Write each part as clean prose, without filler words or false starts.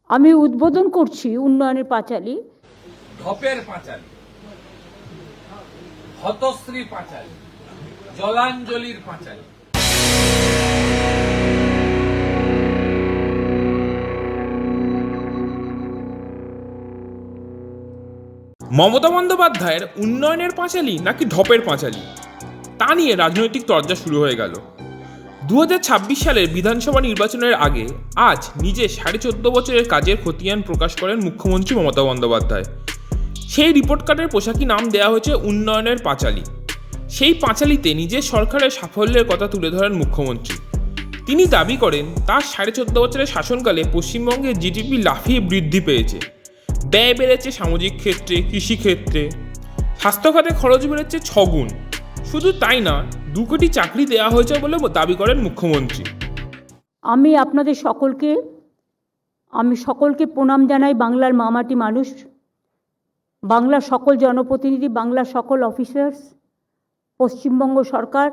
আমি উদ্বোধন করছি উন্নয়নের পাঁচালী। ঢপের পাঁচালী, হতশ্রী পাঁচালী, জলাঞ্জলির পাঁচালী। মমতা বন্দ্যোপাধ্যায়ের উন্নয়নের পাঁচালী নাকি ঢপের পাঁচালী, তা নিয়ে রাজনৈতিক চর্চা শুরু হয়ে গেল। 2026 সালের বিধানসভা নির্বাচনের আগে আজ নিজে 14.5 বছরের কাজের খতিয়ান প্রকাশ করেন মুখ্যমন্ত্রী মমতা বন্দ্যোপাধ্যায়। সেই রিপোর্ট কার্ডের পোশাকি নাম দেওয়া হয়েছে উন্নয়নের পাঁচালী। সেই পাঁচালীতে নিজের সরকারের সাফল্যের কথা তুলে ধরেন মুখ্যমন্ত্রী। তিনি দাবি করেন তার 14.5 বছরের শাসনকালে পশ্চিমবঙ্গের জিডিপি লাফিয়ে বৃদ্ধি পেয়েছে, ব্যয় বেড়েছে সামাজিক ক্ষেত্রে, কৃষিক্ষেত্রে, স্বাস্থ্যখাতে খরচ বেড়েছে 6 গুণ। শুধু তাই না, 2 কোটি চাকরি দেওয়া হয়েছে বলে দাবি করেন মুখ্যমন্ত্রী। আমি আপনাদের সকলকে প্রণাম জানাই। বাংলার মামাটি মানুষ, বাংলার সকল জনপ্রতিনিধি, বাংলার সকল অফিসার্স, পশ্চিমবঙ্গ সরকার,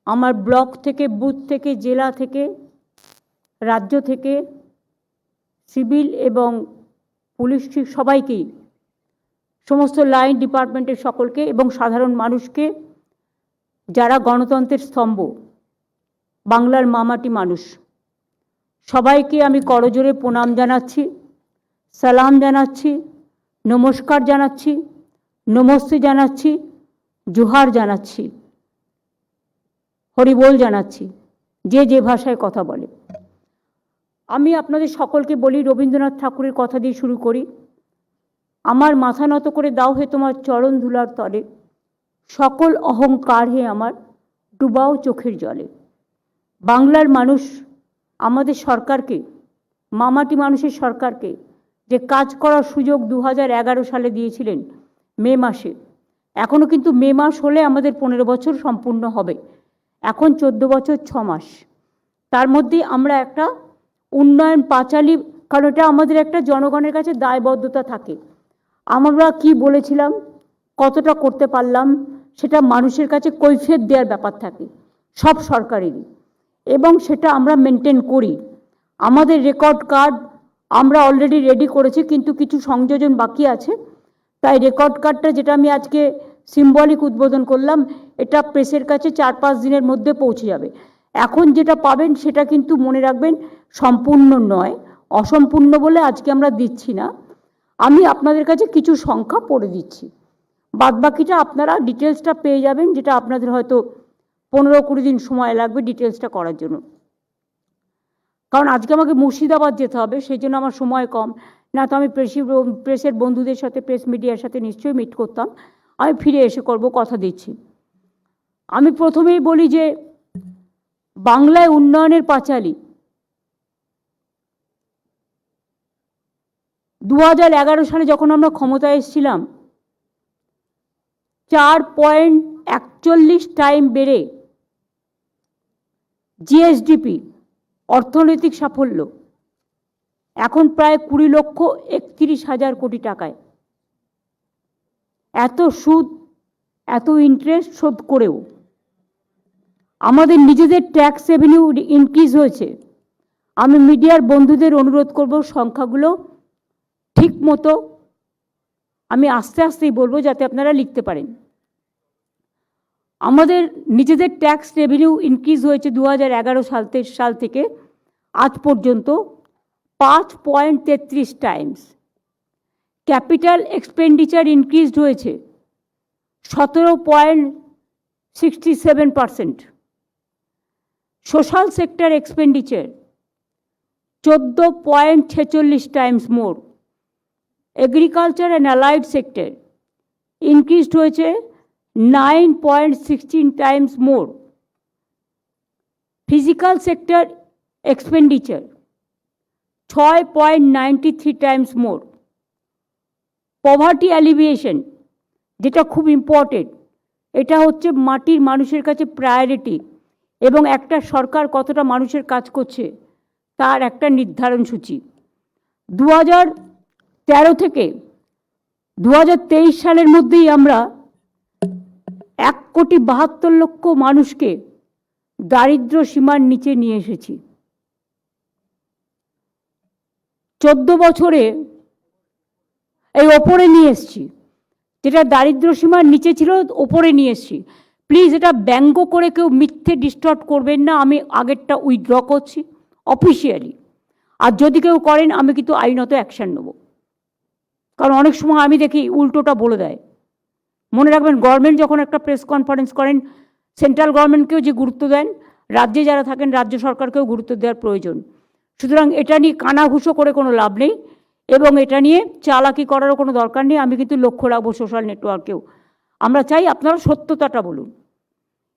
আমার ব্লক থেকে, বুথ থেকে, জেলা থেকে, রাজ্য থেকে, সিভিল এবং পুলিশ সবাইকেই, সমস্ত লাইন ডিপার্টমেন্টের সকলকে এবং সাধারণ মানুষকে, যারা গণতন্ত্রের স্তম্ভ, বাংলার মামাটি মানুষ, সবাইকে আমি করজোড়ে প্রণাম জানাচ্ছি, সালাম জানাচ্ছি, নমস্কার জানাচ্ছি, নমস্তে জানাচ্ছি, জোহার জানাচ্ছি, হরিবোল জানাচ্ছি, যে যে ভাষায় কথা বলে। আমি আপনাদের সকলকে বলি, রবীন্দ্রনাথ ঠাকুরের কথা দিয়ে শুরু করি। আমার মাথা নত করে দাও হে তোমার চরণ ধুলার তলে, সকল অহংকার হে আমার ডুবাও চোখের জলে। বাংলার মানুষ আমাদের সরকারকে, মামাটি মানুষের সরকারকে যে কাজ করার সুযোগ 2011 সালে দিয়েছিলেন মে মাসে, এখনও কিন্তু মে মাস হলে আমাদের 15 বছর সম্পূর্ণ হবে, এখন 14 বছর 6 মাস। তার মধ্যে আমরা একটা উন্নয়ন পাঁচালী, কারণ এটা আমাদের একটা জনগণের কাছে দায়বদ্ধতা থাকে। আমরা কি বলেছিলাম, কতটা করতে পারলাম, সেটা মানুষের কাছে কৈফিয়ত দেওয়ার ব্যাপার থাকে সব সরকারেরই, এবং সেটা আমরা মেনটেন করি। আমাদের রেকর্ড কার্ড আমরা অলরেডি রেডি করেছি, কিন্তু কিছু সংযোজন বাকি আছে। তাই রেকর্ড কার্ডটা, যেটা আমি আজকে সিম্বলিক উদ্বোধন করলাম, এটা প্রেসের কাছে 4-5 দিনের মধ্যে পৌঁছে যাবে। এখন যেটা পাবেন সেটা কিন্তু মনে রাখবেন সম্পূর্ণ নয়, অসম্পূর্ণ বলে আজকে আমরা দিচ্ছি না। আমি আপনাদের কাছে কিছু সংখ্যা পড়ে দিচ্ছি, বাদবাকিটা আপনারা ডিটেলসটা পেয়ে যাবেন, যেটা আপনাদের হয়তো 15-20 দিন সময় লাগবে ডিটেলসটা করার জন্য। কারণ আজকে আমাকে মুর্শিদাবাদ যেতে হবে, সেই জন্য আমার সময় কম, না তো আমি প্রেসের বন্ধুদের সাথে, প্রেস মিডিয়ার সাথে নিশ্চয়ই মিট করতাম। আমি ফিরে এসে করব, কথা দিচ্ছি। আমি প্রথমেই বলি যে বাংলায় উন্নয়নের পাঁচালী 2011 সালে যখন আমরা ক্ষমতায় এসেছিলাম, 4.41 টাইম বেড়ে জিএসডিপি, অর্থনৈতিক সাফল্য, এখন প্রায় 20,31,000 কোটি টাকায়। এত সুদ, এত ইন্টারেস্ট শোধ করেও আমাদের নিজেদের ট্যাক্স রেভিনিউ ইনক্রিজ হয়েছে। আমি মিডিয়ার বন্ধুদের অনুরোধ করব, সংখ্যাগুলো ঠিক মতো আমি আস্তে আস্তেই বলবো যাতে আপনারা লিখতে পারেন। আমাদের নিজেদের ট্যাক্স রেভিনিউ ইনক্রিজ হয়েছে 2011 সাল থেকে আজ পর্যন্ত 5.33 টাইমস। ক্যাপিটাল এক্সপেন্ডিচার ইনক্রিজড হয়েছে 17.67%। Social sector expenditure 14.46 times more. Agriculture and allied sector increased হয়েছে 9.16 times more. Physical sector expenditure 6.93 times more. Poverty অ্যালিভিয়েশন, যেটা খুব ইম্পর্টেন্ট, এটা হচ্ছে মাটির মানুষের কাছে প্রায়োরিটি, এবং একটা সরকার কতটা মানুষের কাজ করছে তার একটা নির্ধারণ সূচি। 2013 থেকে 2023 সালের মধ্যেই আমরা 1,72,00,000 মানুষকে দারিদ্র্য সীমার নিচে নিয়ে এসেছি। 14 বছরে এই ওপরে নিয়ে এসছি, যেটা দারিদ্র সীমার নিচে ছিল ওপরে নিয়ে এসছি। প্লিজ এটা ব্যঙ্গ করে কেউ মিথ্যে ডিস্টর্ট করবেন না। আমি আগেরটা উইথড্র করছি অফিসিয়ালি, আর যদি কেউ করেন আমি কিন্তু আইনত অ্যাকশন নেব, কারণ অনেক সময় আমি দেখি উল্টোটা বলে দেয়। মনে রাখবেন, গভর্নমেন্ট যখন একটা প্রেস কনফারেন্স করেন, সেন্ট্রাল গভর্নমেন্টকেও যে গুরুত্ব দেন, রাজ্যে যারা থাকেন রাজ্য সরকারকেও গুরুত্ব দেওয়ার প্রয়োজন। সুতরাং এটা নিয়ে কানাঘুষো করে কোনো লাভ নেই, এবং এটা নিয়ে চালাকি করারও কোনো দরকার নেই। আমি কিন্তু লক্ষ্য রাখবো সোশ্যাল নেটওয়ার্কেও। আমরা চাই আপনারা সত্যতাটা বলুন।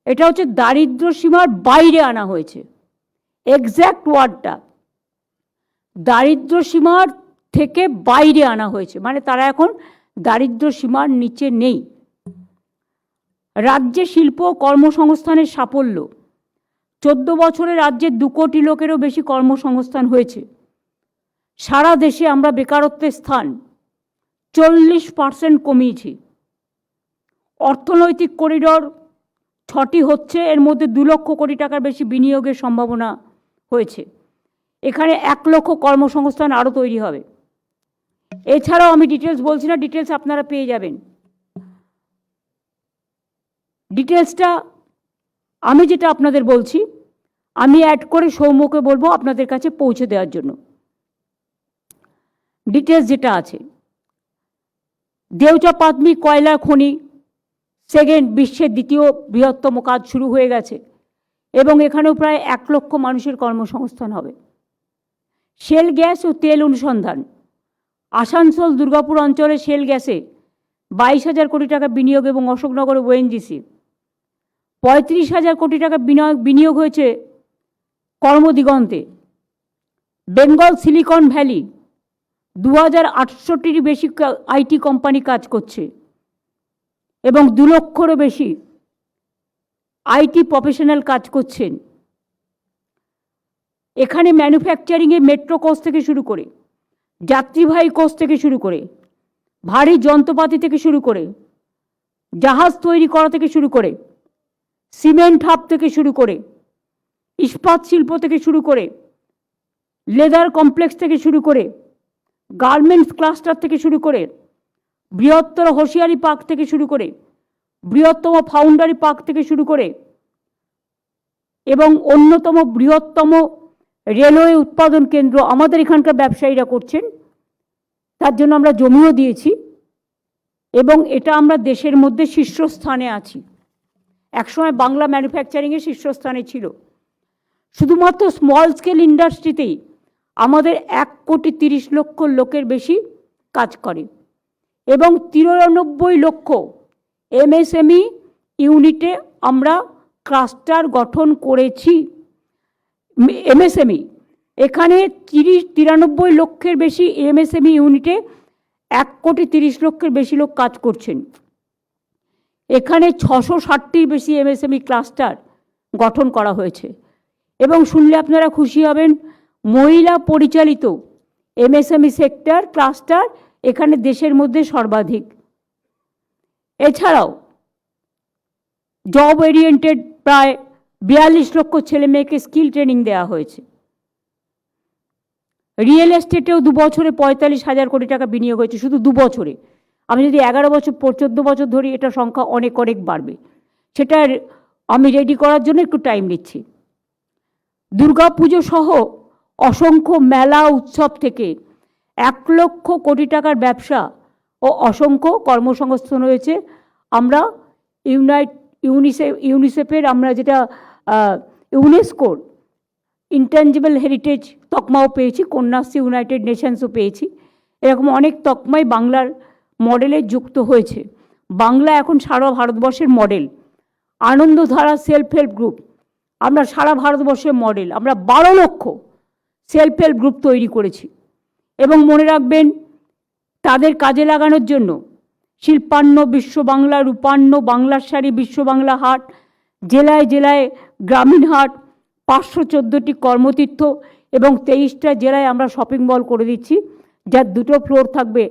এটা হচ্ছে দারিদ্র সীমার বাইরে আনা হয়েছে, এক্স্যাক্ট ওয়ার্ডটা দারিদ্র সীমার থেকে বাইরে আনা হয়েছে, মানে তারা এখন দারিদ্র সীমার নিচে নেই। রাজ্যে শিল্প কর্মসংস্থানের সাফল্য, 14 বছরে রাজ্যে 2 কোটি লোকেরও বেশি কর্মসংস্থান হয়েছে। সারা দেশে আমরা বেকারত্বের স্থান 40% কমিয়েছি। অর্থনৈতিক করিডর 6টি হচ্ছে, এর মধ্যে 2 লক্ষ কোটি টাকার বেশি বিনিয়োগের সম্ভাবনা হয়েছে। এখানে 1 লক্ষ কর্মসংস্থান আরও তৈরি হবে। এছাড়াও আমি ডিটেলস বলছি না, ডিটেলস আপনারা পেয়ে যাবেন। ডিটেলসটা আমি যেটা আপনাদের বলছি, আমি অ্যাড করে সৌম্যকে বলবো আপনাদের কাছে পৌঁছে দেওয়ার জন্য। ডিটেলস যেটা আছে, দেউচা পাতমি কয়লা খনি সেকেন্ড, বিশ্বের 2য় বৃহত্তম কাজ শুরু হয়ে গেছে, এবং এখানেও প্রায় 1 লক্ষ মানুষের কর্মসংস্থান হবে। শেল গ্যাস ও তেল অনুসন্ধান, আসানসোল দুর্গাপুর অঞ্চলে শেল গ্যাসে 22,000 কোটি টাকা বিনিয়োগ, এবং অশোকনগরে ওএনজিসি 35,000 কোটি টাকা বিনিয়োগ হয়েছে কর্মদিগন্তে। বেঙ্গল সিলিকন ভ্যালি 2,800টির বেশি আইটি কোম্পানি কাজ করছে, এবং 2 লক্ষেরও বেশি আইটি প্রফেশনাল কাজ করছেন। এখানে ম্যানুফ্যাকচারিংয়ে মেট্রো কোচ থেকে শুরু করে, যাত্রীবাহী কোচ থেকে শুরু করে, ভারী যন্ত্রপাতি থেকে শুরু করে, জাহাজ তৈরি করা থেকে শুরু করে, সিমেন্ট হাব থেকে শুরু করে, ইস্পাত শিল্প থেকে শুরু করে, লেদার কমপ্লেক্স থেকে শুরু করে, গার্মেন্টস ক্লাস্টার থেকে শুরু করে, বৃহত্তর হোশিয়ারি পার্ক থেকে শুরু করে, বৃহত্তম ফাউন্ডারি পার্ক থেকে শুরু করে, এবং অন্যতম বৃহত্তম রেলওয়ে উৎপাদন কেন্দ্র আমাদের এখানকার ব্যবসায়ীরা করছেন। তার জন্য আমরা জমিও দিয়েছি, এবং এটা আমরা দেশের মধ্যে শীর্ষস্থানে আছি। একসময় বাংলা ম্যানুফ্যাকচারিংয়ে শীর্ষস্থানে ছিল। শুধুমাত্র স্মল স্কেল ইন্ডাস্ট্রিতেই আমাদের 1,30,00,000 লোকের বেশি কাজ করে, এবং 93 লক্ষ এমএসএমই ইউনিটে আমরা ক্লাস্টার গঠন করেছি। এমএসএমই এখানে 93 লক্ষের বেশি এমএসএমই ইউনিটে 1,30,00,000 বেশি লোক কাজ করছেন। এখানে 660টির বেশি এমএসএমই ক্লাস্টার গঠন করা হয়েছে, এবং শুনলে আপনারা খুশি হবেন, মহিলা পরিচালিত এমএসএমই সেক্টর ক্লাস্টার এখানে দেশের মধ্যে সর্বাধিক। এছাড়াও জব ওরিয়েন্টেড প্রায় 42 লক্ষ ছেলে মেয়েকে স্কিল ট্রেনিং দেওয়া হয়েছে। রিয়েল এস্টেটেও 2 বছরে 45,000 কোটি টাকা বিনিয়োগ হয়েছে, শুধু 2 বছরে। আমি যদি 11 বছর 14 বছর ধরি, এটা সংখ্যা অনেক অনেক বাড়বে। সেটা আমি রেডি করার জন্য একটু টাইম নিচ্ছি। দুর্গাপুজো সহ অসংখ্য মেলা উৎসব থেকে 1 লক্ষ কোটি টাকার ব্যবসা ও অসংখ্য কর্মসংস্থান হয়েছে। আমরা ইউনিসেফের আমরা যেটা ইউনেস্কোর ইনট্যাঞ্জিবল হেরিটেজ তকমাও পেয়েছি, কন্যাশ্রী ইউনাইটেড নেশনসও পেয়েছি। এরকম অনেক তকমাই বাংলার মডেলে যুক্ত হয়েছে। বাংলা এখন সারা ভারতবর্ষের model. Anandadhara self help group আমরা সারা ভারতবর্ষের মডেল। আমরা 12 লক্ষ সেলফ হেল্প গ্রুপ তৈরি করেছি, এবং মনে রাখবেন তাদের কাজে লাগানোর জন্য শিল্পান্ন বিশ্ব বাংলা, রূপান্ন বাংলার শাড়ি, বিশ্ব বাংলা হাট, জেলায় জেলায় গ্রামীণ হাট, 514টি কর্মতীর্থ, এবং 23টা জেলায় আমরা শপিং মল করে দিচ্ছি, যার 2টো ফ্লোর থাকবে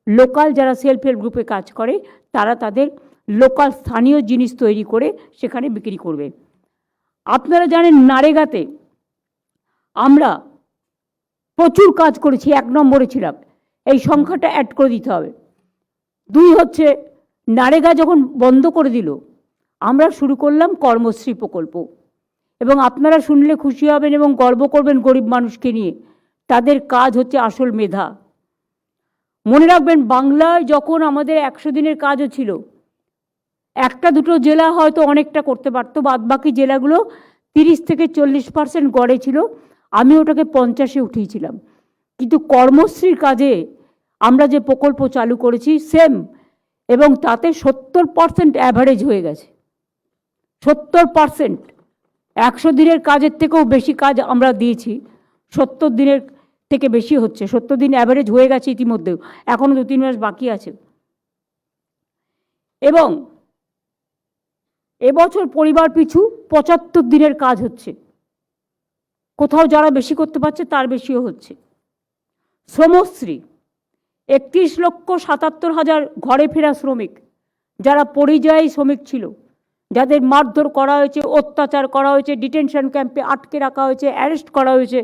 লোকাল যারা সেলফ হেল্প গ্রুপে কাজ করে তারা তাদের লোকাল স্থানীয় জিনিস তৈরি করে সেখানে বিক্রি করবে। আপনারা জানেন নারেগাতে আমরা প্রচুর কাজ করেছি, 1 নম্বরে ছিলাম। এই সংখ্যাটা অ্যাড করে দিতে হবে। 2 হচ্ছে নারেগা যখন বন্ধ করে দিল, আমরা শুরু করলাম কর্মশ্রী প্রকল্প। এবং আপনারা শুনলে খুশি হবেন এবং গর্ব করবেন গরিব মানুষকে নিয়ে। তাদের কাজ হচ্ছে আসল মেধা। মনে রাখবেন, বাংলায় যখন আমাদের 100 দিনের কাজও ছিল, 1-2 জেলা হয়তো অনেকটা করতে পারতো, বাদবাকি জেলাগুলো 30 থেকে 40% গড়ে ছিল। আমি ওটাকে 50-এ উঠিয়েছিলাম। কিন্তু কর্মশ্রীর কাজে আমরা যে প্রকল্প চালু করেছি সেম, এবং তাতে 70% অ্যাভারেজ হয়ে গেছে। 70%। 100 দিনের কাজের থেকেও বেশি কাজ আমরা দিয়েছি। 70 দিনের থেকে বেশি হচ্ছে। 70 দিন অ্যাভারেজ হয়ে গেছে ইতিমধ্যেও, এখনও 2-3 মাস বাকি আছে। এবং এবছর পরিবার পিছু 75 দিনের কাজ হচ্ছে। কোথাও যারা বেশি করতে পারছে তার বেশিও হচ্ছে। শ্রমশ্রী 31,77,000 ঘরে ফেরা শ্রমিক, যারা পরিযায়ী শ্রমিক ছিল, যাদের মারধর করা হয়েছে, অত্যাচার করা হয়েছে, ডিটেনশন ক্যাম্পে আটকে রাখা হয়েছে, অ্যারেস্ট করা হয়েছে,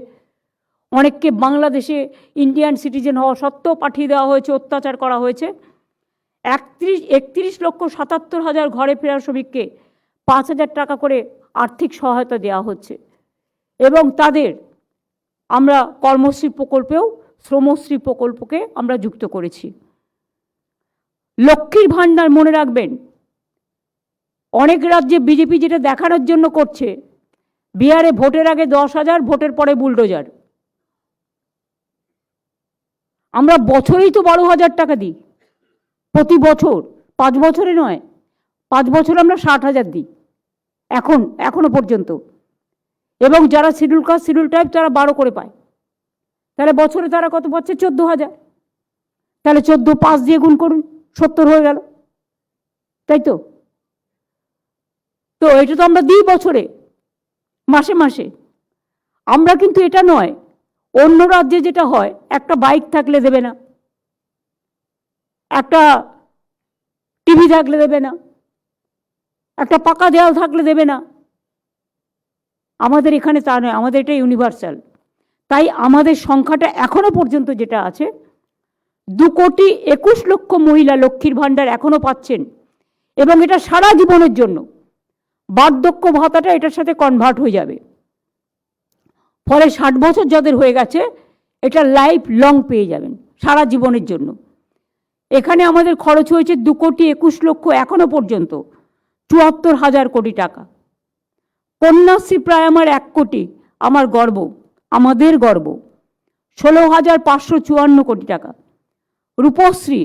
অনেককে বাংলাদেশে ইন্ডিয়ান সিটিজেন হওয়া সত্ত্বেও পাঠিয়ে দেওয়া হয়েছে, অত্যাচার করা হয়েছে। 31,77,000 ঘরে ফেরা শ্রমিককে 5,000 টাকা করে আর্থিক সহায়তা দেওয়া হচ্ছে। এবং তাদের আমরা কর্মশ্রী প্রকল্পেও শ্রমশ্রী প্রকল্পকে আমরা যুক্ত করেছি। লক্ষ্মীর ভাণ্ডার মনে রাখবেন, অনেক রাজ্যে বিজেপি যেটা দেখানোর জন্য করছে, বিহারে ভোটের আগে 10,000, ভোটের পরে বুলডোজার। আমরা বছরেই তো 12,000 টাকা দিই, প্রতি বছর। 5 বছরে নয়, 5 বছর আমরা 60,000 দিই এখনো পর্যন্ত। এবং যারা শিডিউল কাস্ট, শিডিউল ট্রাইব, তারা 12 করে পায়। তাহলে বছরে তারা কত পাচ্ছে? 14,000। তাহলে 14 5 দিয়ে গুণ করুন, 70 হয়ে গেল, তাই তো? তো এটা তো আমরা দিই বছরে, মাসে মাসে। আমরা কিন্তু এটা নয়, অন্য রাজ্যে যেটা হয়, একটা বাইক থাকলে দেবে না, একটা টিভি থাকলে দেবে না, একটা পাকা দেওয়াল থাকলে দেবে না। আমাদের এখানে তা নয়, আমাদের এটা ইউনিভার্সাল। তাই আমাদের সংখ্যাটা এখনো পর্যন্ত যেটা আছে, 2,21,00,000 মহিলা লক্ষ্মীর ভাণ্ডার এখনো পাচ্ছেন। এবং এটা সারা জীবনের জন্য। বার্ধক্য ভাতাটা এটার সাথে কনভার্ট হয়ে যাবে। ফলে 60 বছর যাদের হয়ে গেছে, এটা লাইফ লং পেয়ে যাবেন, সারা জীবনের জন্য। এখানে আমাদের খরচ হয়েছে 2,21,00,000 এখনো পর্যন্ত, 74,000 কোটি টাকা। কন্যাশ্রী প্রায় আমার 1 কোটি, আমার গর্ব, আমাদের গর্ব, 16,554 কোটি টাকা। রূপশ্রী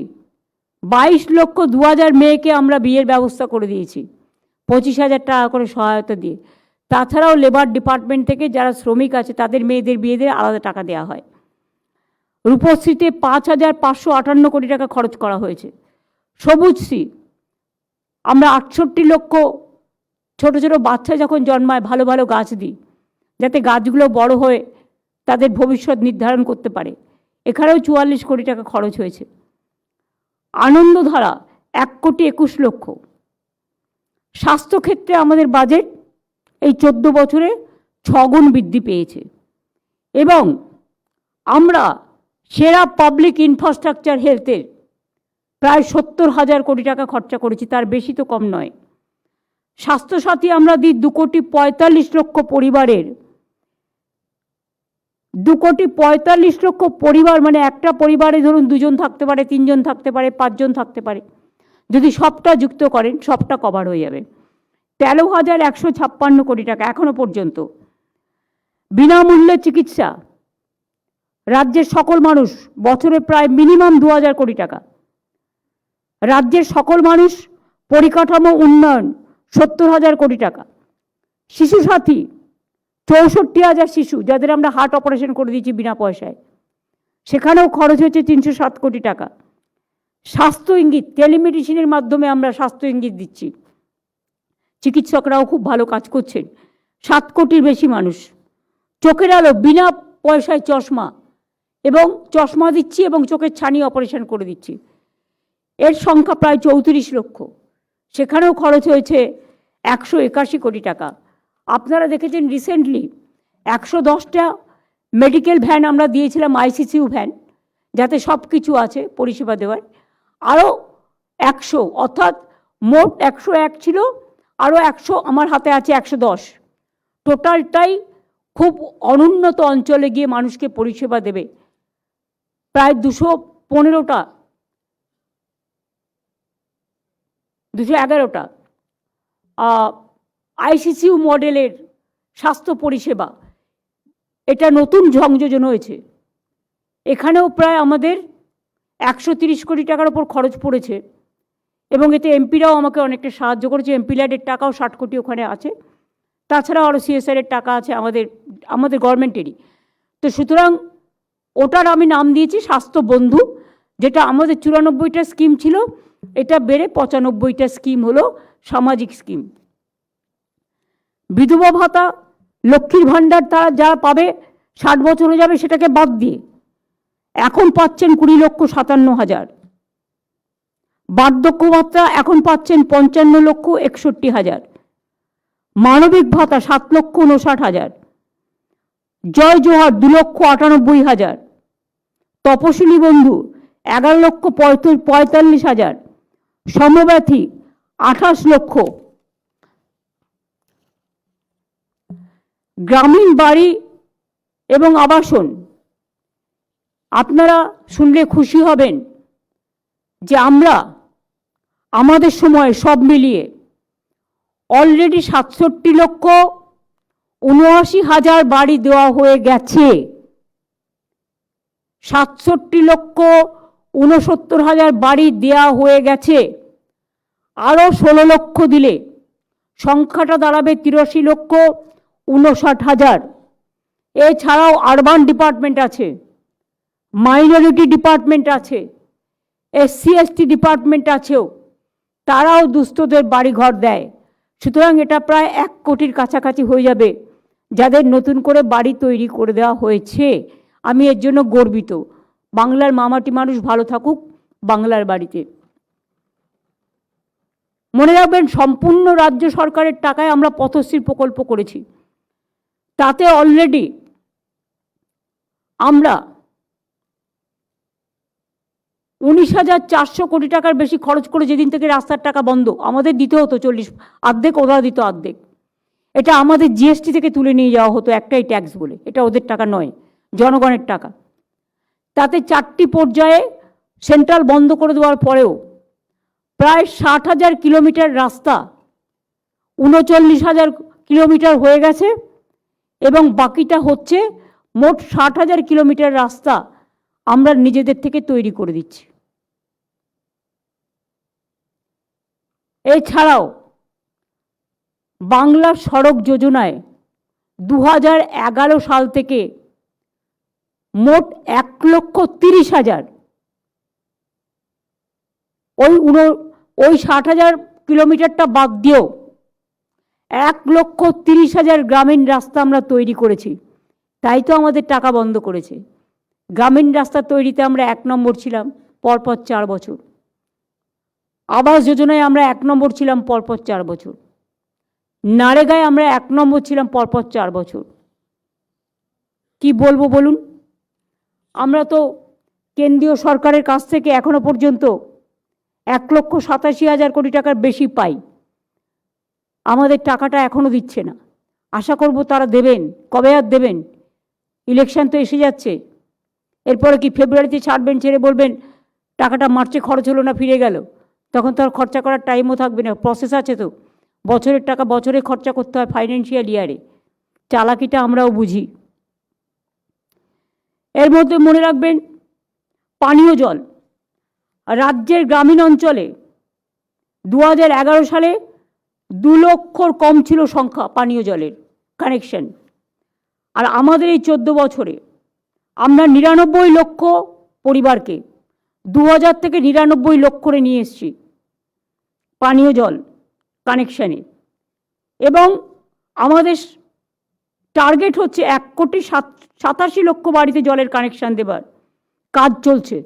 22,02,000 মেয়েকে আমরা বিয়ের ব্যবস্থা করে দিয়েছি, 25,000 টাকা করে সহায়তা দিয়ে। তাছাড়াও লেবার ডিপার্টমেন্ট থেকে যারা শ্রমিক আছে তাদের মেয়েদের বিয়েদের আলাদা টাকা দেওয়া হয়। রূপশ্রীতে 5,558 কোটি টাকা খরচ করা হয়েছে। সবুজশ্রী আমরা 68 লক্ষ ছোট ছোট বাচ্চা যখন জন্মায় ভালো ভালো গাছ দিই, যাতে গাছগুলো বড় হয়ে তাদের ভবিষ্যৎ নির্ধারণ করতে পারে। এখানেও 44 কোটি টাকা খরচ হয়েছে। আনন্দধারা 1,21,00,000। স্বাস্থ্যক্ষেত্রে আমাদের বাজেট এই 14 বছরে 6 গুণ বৃদ্ধি পেয়েছে। এবং আমরা সেরা পাবলিক ইনফ্রাস্ট্রাকচার হেলথের প্রায় 70,000 কোটি টাকা খরচা করেছি, তার বেশি তো কম নয়। স্বাস্থ্যসাথী আমরা দিই 2,45,00,000 পরিবারের। 2,45,00,000 পরিবার, মানে একটা পরিবারে ধরুন 2 জন থাকতে পারে, 3 জন থাকতে পারে, 5 জন থাকতে পারে। যদি সবটা যুক্ত করেন, সবটা কভার হয়ে যাবে। 13,156 কোটি টাকা এখনো পর্যন্ত। বিনামূল্যে চিকিৎসা রাজ্যের সকল মানুষ, বছরে প্রায় মিনিমাম 2,000 কোটি টাকা। রাজ্যের সকল মানুষ পরিকাঠামো উন্নয়ন 70,000 কোটি টাকা। শিশু সাথী 64,000 শিশু যাদের আমরা হার্ট অপারেশন করে দিয়েছি বিনা পয়সায়, সেখানেও খরচ হয়েছে 307 কোটি টাকা। স্বাস্থ্য ইঙ্গিত টেলিমেডিসিনের মাধ্যমে আমরা স্বাস্থ্য ইঙ্গিত দিচ্ছি, চিকিৎসকরাও খুব ভালো কাজ করছেন। 7 কোটির বেশি মানুষ। চোখের আলো বিনা পয়সায় চশমা, এবং চশমা দিচ্ছি এবং চোখের ছানি অপারেশন করে দিচ্ছি। এর সংখ্যা প্রায় 34 লক্ষ, সেখানেও খরচ হয়েছে 181 কোটি টাকা। আপনারা দেখেছেন রিসেন্টলি 110টা মেডিকেল ভ্যান আমরা দিয়েছিলাম, আইসিসিউ ভ্যান, যাতে সব কিছু আছে পরিষেবা দেওয়ার। আরও 100, অর্থাৎ মোট 101 ছিল, আরও 100 আমার হাতে আছে 110। টোটালটাই খুব অনুন্নত অঞ্চলে গিয়ে মানুষকে পরিষেবা দেবে। প্রায় 211টা 211টা আইসিসিউ মডেলের স্বাস্থ্য পরিষেবা, এটা নতুন সংযোজন হয়েছে। এখানেও প্রায় আমাদের 130 কোটি টাকার ওপর খরচ পড়েছে, এবং এতে এমপিরাও আমাকে অনেকটা সাহায্য করেছে। এমপি ল্যাডের টাকাও 60 কোটি ওখানে আছে, তাছাড়াও আরও সিএসআরের টাকা আছে আমাদের গভর্নমেন্টেরই। তো সুতরাং ওটার আমি নাম দিয়েছি স্বাস্থ্য বন্ধু, যেটা আমাদের 94টা স্কিম ছিল, এটা বেড়ে 95টা স্কিম হলো সামাজিক স্কিম। বিধবা ভাতা, লক্ষ্মীর ভাণ্ডার তারা যারা পাবে 60 বছর হয়ে যাবে সেটাকে বাদ দিয়ে এখন পাচ্ছেন 20,57,000। বার্ধক্য ভাতা এখন পাচ্ছেন 55,61,000। মানবিক ভাতা 7,59,000। জয় জোহার 2,98,000। তপশিলি বন্ধু 11,45,000। সমব্যথী 28 লক্ষ। গ্রামীণ বাড়ি এবং আবাসন, আপনারা শুনলে খুশি হবেন যে আমরা আমাদের সময় সব মিলিয়ে অলরেডি 67,79,000 বাড়ি দেওয়া হয়ে গেছে। 67,69,000 বাড়ি দেওয়া হয়ে গেছে। আরও 16 লক্ষ দিলে সংখ্যাটা দাঁড়াবে 83,59,000। এছাড়াও আরবান ডিপার্টমেন্ট আছে, মাইনরিটি ডিপার্টমেন্ট আছে, SC ST ডিপার্টমেন্ট আছেও, তারাও দুস্থদের বাড়িঘর দেয়। সুতরাং এটা প্রায় 1 কোটির কাছাকাছি হয়ে যাবে যাদের নতুন করে বাড়ি তৈরি করে দেওয়া হয়েছে। আমি এর জন্য গর্বিত। বাংলার মামাটি মানুষ ভালো থাকুক বাংলার বাড়িতে। মনে রাখবেন, সম্পূর্ণ রাজ্য সরকারের টাকায় আমরা পথশ্রী প্রকল্প করেছি। তাতে অলরেডি আমরা 19,400 কোটি টাকার বেশি খরচ করে, যেদিন থেকে রাস্তার টাকা বন্ধ, আমাদের দিতে হতো 40, অর্ধেক ওরা দিত অর্ধেক। এটা আমাদের জিএসটি থেকে তুলে নিয়ে যাওয়া হতো, একটাই ট্যাক্স বলে। এটা ওদের টাকা নয়, জনগণের টাকা। তাতে 4টি পর্যায়ে সেন্ট্রাল বন্ধ করে দেওয়ার পরেও প্রায় 60,000 কিলোমিটার রাস্তা 39,000 কিলোমিটার হয়ে গেছে, এবং বাকিটা হচ্ছে মোট 60,000 কিলোমিটার রাস্তা আমরা নিজেদের থেকে তৈরি করে দিচ্ছি। এছাড়াও বাংলা সড়ক যোজনায় 2011 সাল থেকে মোট 1,30,000, ওই 60,000 কিলোমিটারটা বাদ দিয়েও 1,30,000 গ্রামীণ রাস্তা আমরা তৈরি করেছি। তাই তো আমাদের টাকা বন্ধ করেছে। গ্রামীণ রাস্তা তৈরিতে আমরা 1 নম্বর ছিলাম পরপর 4 বছর। আবাস যোজনায় আমরা 1 নম্বর ছিলাম পরপর 4 বছর। নারেগায় আমরা 1 নম্বর ছিলাম পরপর 4 বছর। কি বলবো বলুন? আমরা তো কেন্দ্রীয় সরকারের কাছ থেকে এখনো পর্যন্ত 1,87,000 কোটি টাকার বেশি পাই। আমাদের টাকাটা এখনো দিচ্ছে না। আশা করব তারা দেবেন। কবে আর দেবেন? ইলেকশন তো এসে যাচ্ছে। এরপরে কি ফেব্রুয়ারিতে ছাড়বেন, ছেড়ে বলবেন টাকাটা মার্চে খরচ হলো না, ফিরে গেল? তখন তো আর খরচা করার টাইমও থাকবে না। প্রসেস আছে তো, বছরের টাকা বছরে খরচা করতে হয় ফাইন্যান্সিয়াল ইয়ারে। চালাকিটা আমরাও বুঝি। এর মধ্যে মনে রাখবেন, পানীয় জল রাজ্যের গ্রামীণ অঞ্চলে 2011 সালে 2 লক্ষর কম ছিল সংখ্যা পানীয় জলের কানেকশন। আর আমাদের এই 14 বছরে আমরা 99 লক্ষ পরিবারকে 2000 থেকে 99 লক্ষ করে নিয়ে এসেছি পানীয় জল কানেকশানে। এবং আমাদের টার্গেট হচ্ছে 1,87,00,000 বাড়িতে জলের কানেকশান দেবার কাজ চলছে।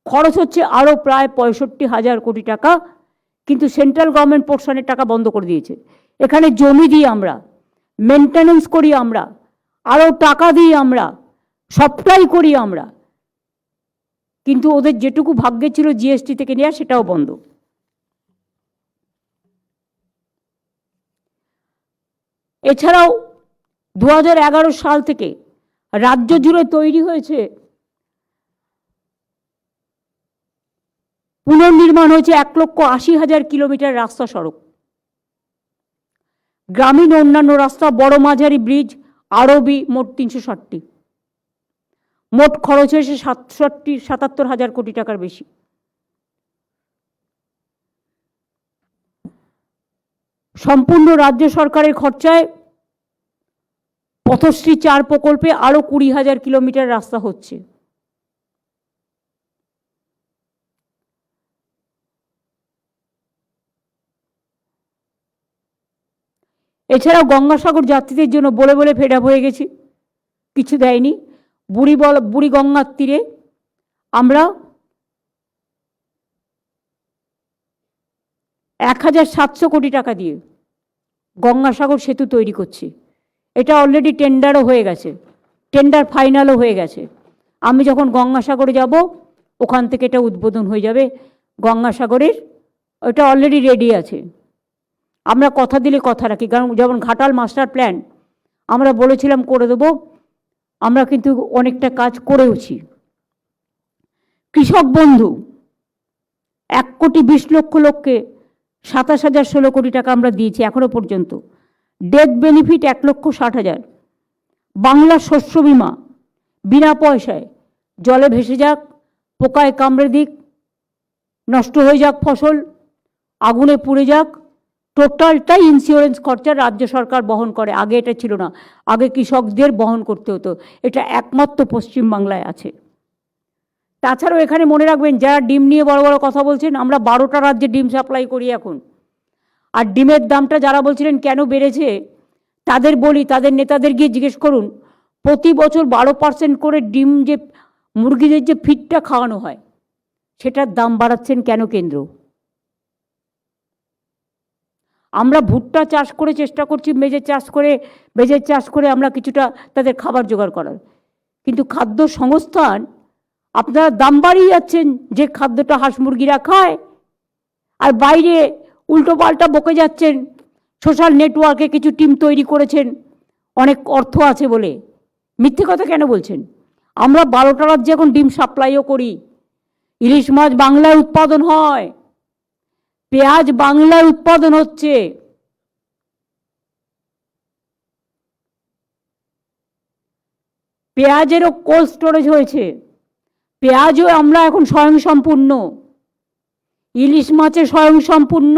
খরচ হচ্ছে আরও প্রায় 65,000 কোটি টাকা, কিন্তু সেন্ট্রাল গভর্নমেন্ট পোর্শনের টাকা বন্ধ করে দিয়েছে। এখানে জমি দিই আমরা, মেনটেনেন্স করি আমরা, আরও টাকা দিই আমরা, সবটাই করি আমরা, কিন্তু ওদের যেটুকু ভাগ্যে ছিল জিএসটি থেকে নেওয়া সেটাও বন্ধ। এছাড়াও 2011 সাল থেকে রাজ্য জুড়ে তৈরি হয়েছে, পুনর্নির্মাণ হয়েছে 1,80,000 কিলোমিটার রাস্তা সড়ক। গ্রামীণ অন্যান্য রাস্তা, বড় মাঝারি ব্রিজ, আরবি মোট 360টি। মোট খরচ হয়েছে 77,000 কোটি টাকার বেশি। সম্পূর্ণ রাজ্য সরকারের খরচায় পথশ্রী 4 প্রকল্পে আরও 20,000 কিলোমিটার রাস্তা হচ্ছে। এছাড়াও গঙ্গাসাগর যাত্রীদের জন্য বলে বলে ফেড আপ হয়ে গেছি, কিছু দেয়নি। বুড়ি গঙ্গার তীরে আমরা 1,700 কোটি টাকা দিয়ে গঙ্গাসাগর সেতু তৈরি করছি। এটা অলরেডি টেন্ডারও হয়ে গেছে, টেন্ডার ফাইনালও হয়ে গেছে। আমি যখন গঙ্গাসাগরে যাব ওখান থেকে এটা উদ্বোধন হয়ে যাবে গঙ্গাসাগরের, ওটা অলরেডি রেডি আছে। আমরা কথা দিলে কথা রাখি, কারণ যেমন ঘাটাল মাস্টার প্ল্যান আমরা বলেছিলাম করে দেব, আমরা কিন্তু অনেকটা কাজ করেওছি। কৃষক বন্ধু 1,20,00,000 লোককে 27,016 কোটি টাকা আমরা দিয়েছি এখনো পর্যন্ত। Death benefit 1,60,000। বাংলা শস্য বিমা বিনা পয়সায়, জলে ভেসে যাক, পোকায় কামড়ে দিক, নষ্ট হয়ে যাক ফসল, আগুনে পুড়ে যাক, টোটালটাই ইন্স্যুরেন্স খরচা রাজ্য সরকার বহন করে। আগে এটা ছিল না, আগে কৃষকদের বহন করতে হতো। এটা একমাত্র পশ্চিমবাংলায় আছে। তাছাড়াও এখানে মনে রাখবেন, যারা ডিম নিয়ে বড় বড় কথা বলছেন, আমরা 12টা রাজ্যে ডিম সাপ্লাই করি এখন। আর ডিমের দামটা যারা বলছিলেন কেন বেড়েছে, তাদের বলি, তাদের নেতাদের গিয়ে জিজ্ঞেস করুন, প্রতি বছর 12% করে ডিম, যে মুরগিদের যে ফিডটা খাওয়ানো হয়, সেটার দাম বাড়াচ্ছেন কেন কেন্দ্র? আমরা ভুট্টা চাষ করে চেষ্টা করছি, মেজের চাষ করে আমরা কিছুটা তাদের খাবার জোগাড় করার, কিন্তু খাদ্য সংস্থান আপনারা দাম বাড়িয়ে যাচ্ছেন যে খাদ্যটা হাঁস মুরগিরা খায়, আর বাইরে উল্টো পাল্টা বকে যাচ্ছেন। সোশ্যাল নেটওয়ার্কে কিছু টিম তৈরি করেছেন অনেক অর্থ আছে বলে। মিথ্যে কথা কেন বলছেন? আমরা 12টা রাজ্যে এখন ডিম সাপ্লাইও করি। ইলিশ মাছ বাংলায় উৎপাদন হয়, পেঁয়াজ বাংলায় উৎপাদন হচ্ছে, পেঁয়াজেরও কোল্ড স্টোরেজ হয়েছে, পেঁয়াজও আমরা এখন স্বয়ংসম্পূর্ণ, ইলিশ মাছে স্বয়ংসম্পূর্ণ।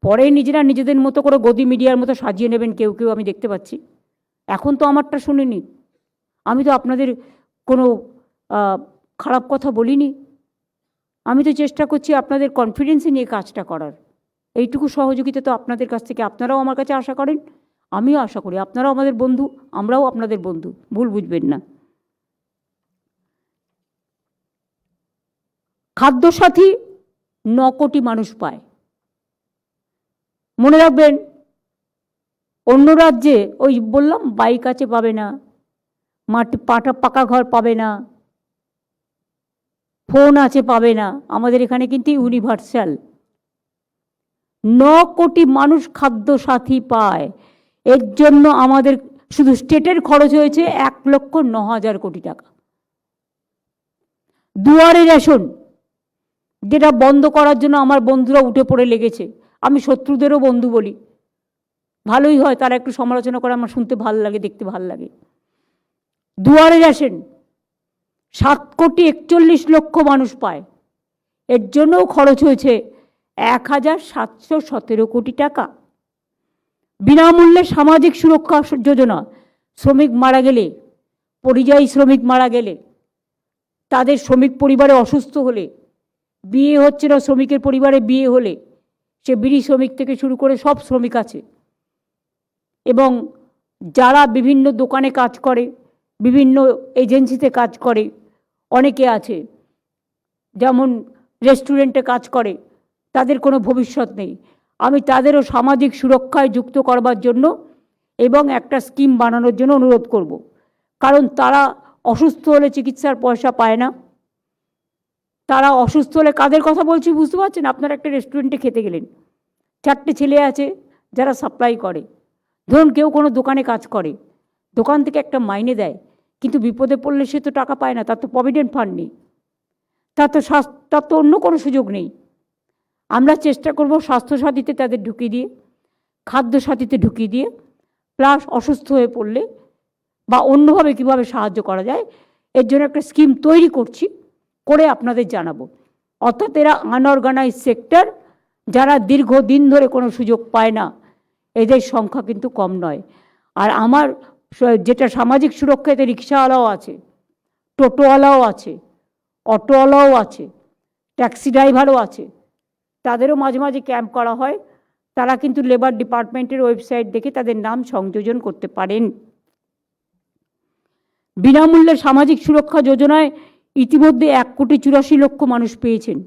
পরে নিজেরা নিজেদের মতো করে গদি মিডিয়ার মতো সাজিয়ে নেবেন কেউ কেউ, আমি দেখতে পাচ্ছি। এখন তো আমারটা শুনিনি, আমি তো আপনাদের কোনো খারাপ কথা বলিনি। আমি তো চেষ্টা করছি আপনাদের কনফিডেন্সে নিয়ে কাজটা করার। এইটুকু সহযোগিতা তো আপনাদের কাছ থেকে আপনারাও আমার কাছে আশা করেন, আমিও আশা করি। আপনারাও আমাদের বন্ধু, আমরাও আপনাদের বন্ধু, ভুল বুঝবেন না। খাদ্যসাথী 9 কোটি মানুষ পায়। মনে রাখবেন, অন্য রাজ্যে ওই বললাম বাইক আছে পাবে না, পাকা ঘর পাবে না, ফোন আছে পাবে না, আমাদের এখানে কিন্তু ইউনিভার্সাল। 9 কোটি মানুষ খাদ্যসাথী পায়। এর জন্য আমাদের শুধু স্টেটের খরচ হয়েছে 1,09,000 কোটি টাকা। দুয়ারে রেশন, যেটা বন্ধ করার জন্য আমার বন্ধুরা উঠে পড়ে লেগেছে, আমি শত্রুদেরও বন্ধু বলি, ভালোই হয়, তারা একটু সমালোচনা করে, আমার শুনতে ভাল লাগে, দেখতে ভাল লাগে। দুয়ারে রেশন 7,41,00,000 মানুষ পায়, এর জন্যও খরচ হয়েছে 1,717 কোটি টাকা। বিনামূল্যে সামাজিক সুরক্ষা যোজনা, শ্রমিক মারা গেলে, পরিযায়ী শ্রমিক মারা গেলে, তাদের শ্রমিক পরিবারে অসুস্থ হলে, বিয়ে হচ্ছে না শ্রমিকের পরিবারে বিয়ে হলে, সে বিড়ি শ্রমিক থেকে শুরু করে সব শ্রমিক আছে। এবং যারা বিভিন্ন দোকানে কাজ করে, বিভিন্ন এজেন্সিতে কাজ করে, অনেকে আছে যেমন রেস্টুরেন্টে কাজ করে, তাদের কোনো ভবিষ্যৎ নেই। আমি তাদেরও সামাজিক সুরক্ষায় যুক্ত করবার জন্য এবং একটা স্কিম বানানোর জন্য অনুরোধ করব। কারণ তারা অসুস্থ হলে চিকিৎসার পয়সা পায় না। তারা অসুস্থ হলে কাদের কথা বলছি বুঝতে পারছেন? আপনারা একটা রেস্টুরেন্টে খেতে গেলেন, 4টে ছেলে আছে যারা সাপ্লাই করে। ধরুন কেউ কোনো দোকানে কাজ করে, দোকান থেকে একটা মাইনে দেয়, কিন্তু বিপদে পড়লে সে তো টাকা পায় না, তার তো প্রভিডেন্ট ফান্ড নেই, তার তো অন্য কোনো সুযোগ নেই। আমরা চেষ্টা করব স্বাস্থ্যসাথীতে তাদের ঢুকিয়ে দিয়ে, খাদ্যসাথীতে ঢুকিয়ে দিয়ে, প্লাস অসুস্থ হয়ে পড়লে বা অন্যভাবে কীভাবে সাহায্য করা যায় এর জন্য একটা স্কিম তৈরি করছি, করে আপনাদের জানাবো। অর্থাৎ এরা আনঅর্গানাইজ সেক্টর, যারা দীর্ঘদিন ধরে কোনো সুযোগ পায় না, এদের সংখ্যা কিন্তু কম নয়। আর আমার যেটা সামাজিক সুরক্ষা, এতে রিক্সাওয়ালাও আছে, টোটোওয়ালাও আছে, অটোওয়ালাও আছে, ট্যাক্সি ড্রাইভারও আছে। তাদেরও মাঝে মাঝে ক্যাম্প করা হয়। তারা কিন্তু লেবার ডিপার্টমেন্টের ওয়েবসাইট দেখে তাদের নাম সংযোজন করতে পারেন। বিনামূল্যে সামাজিক সুরক্ষা যোজনায় ইতিমধ্যে 1,84,00,000 মানুষ পেয়েছেন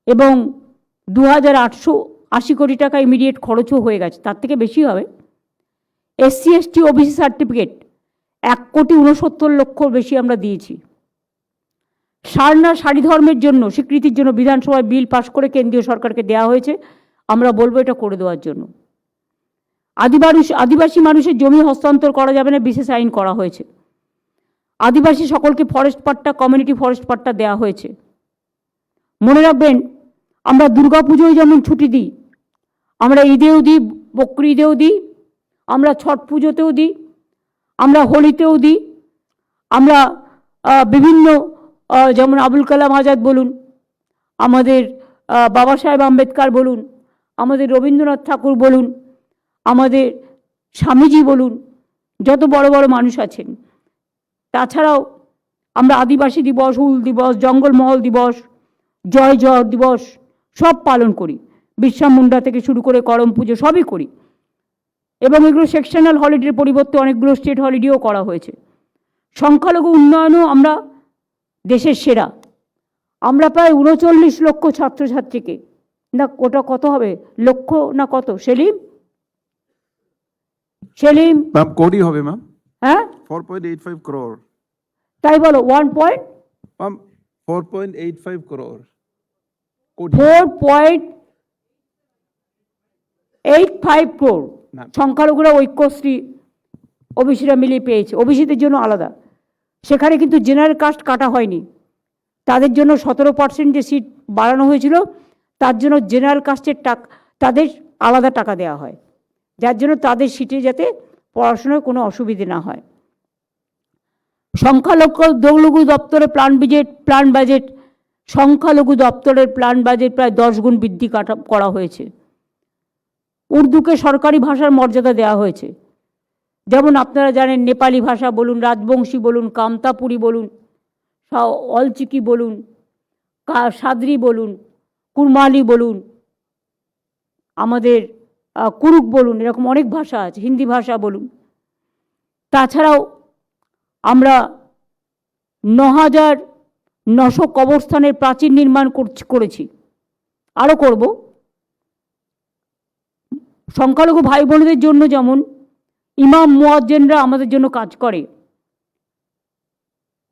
এবং 2,880 কোটি টাকা ইমিডিয়েট খরচও হয়ে গেছে, তার থেকে বেশি হবে। SC ST OBC সার্টিফিকেট 1,69,00,000 বেশি আমরা দিয়েছি। সারনা শাড়ি ধর্মের জন্য স্বীকৃতির জন্য বিধানসভায় বিল পাশ করে কেন্দ্রীয় সরকারকে দেওয়া হয়েছে, আমরা বলবো এটা করে দেওয়ার জন্য। আদিবাসী মানুষের জমি হস্তান্তর করা যাবে না, বিশেষ আইন করা হয়েছে। আদিবাসী সকলকে ফরেস্ট পাট্টা, কমিউনিটি ফরেস্ট পাট্টা দেওয়া হয়েছে। মনে রাখবেন, আমরা দুর্গাপুজোয় যেমন ছুটি দিই, আমরা ঈদেও দিই, বকরি ঈদেও দিই, আমরা ছট পুজোতেও দিই, আমরা হোলিতেও দিই, আমরা বিভিন্ন যেমন আবুল কালাম আজাদ বলুন, আমাদের বাবা সাহেব আম্বেদকর বলুন, আমাদের রবীন্দ্রনাথ ঠাকুর বলুন, আমাদের স্বামীজি বলুন, যত বড় বড় মানুষ আছেন। তাছাড়াও আমরা আদিবাসী দিবস, হুল দিবস, জঙ্গলমহল দিবস, জয় জয় দিবস সব পালন করি। বিরসা মুন্ডা থেকে শুরু করে করম পুজো সবই করি। এবং এগুলো সেকশনাল হলিডের পরিবর্তে অনেকগুলো স্টেট হলিডেও করা হয়েছে। সংখ্যালঘু উন্নয়নও আমরা দেশের সেরা। আমরা প্রায় 39 লক্ষ ছাত্রছাত্রীকে, না ওটা কত হবে, লক্ষ না কত সেলিম? ম্যাম কোটি হবে ম্যাম, হ্যাঁ 4.85 crore তাই বলো, ম্যাম 4.85 crore কোটি 4.85 crore সংখ্যালঘুরা ঐক্যশ্রী ওবিসিরা মিলিয়ে পেয়েছে। ওবিসিদের জন্য আলাদা, সেখানে কিন্তু জেনারেল কাস্ট কাটা হয়নি। তাদের জন্য 17% যে সিট বাড়ানো হয়েছিল, তার জন্য জেনারেল কাস্টের তাদের আলাদা টাকা দেওয়া হয়, যার জন্য তাদের সিটে যাতে পড়াশোনায় কোনো অসুবিধে না হয়। সংখ্যালঘু দপ্তরের প্ল্যান বাজেট সংখ্যালঘু দপ্তরের প্ল্যান বাজেট প্রায় 10 গুণ বৃদ্ধি করা হয়েছে। উর্দুকে সরকারি ভাষার মর্যাদা দেওয়া হয়েছে। যেমন আপনারা জানেন, নেপালি ভাষা বলুন, রাজবংশী বলুন, কামতাপুরি বলুন, অলচিকি বলুন, সাদরি বলুন, কুরমালি বলুন, আমাদের কুরুক বলুন, এরকম অনেক ভাষা আছে, হিন্দি ভাষা বলুন। তাছাড়াও আমরা 9,900 কবরস্থানের প্রাচীর নির্মাণ করেছি, আরও করব। সংখ্যালঘু ভাই বোনদের জন্য যেমন ইমাম মুয়াজ্জিনরা আমাদের জন্য কাজ করে,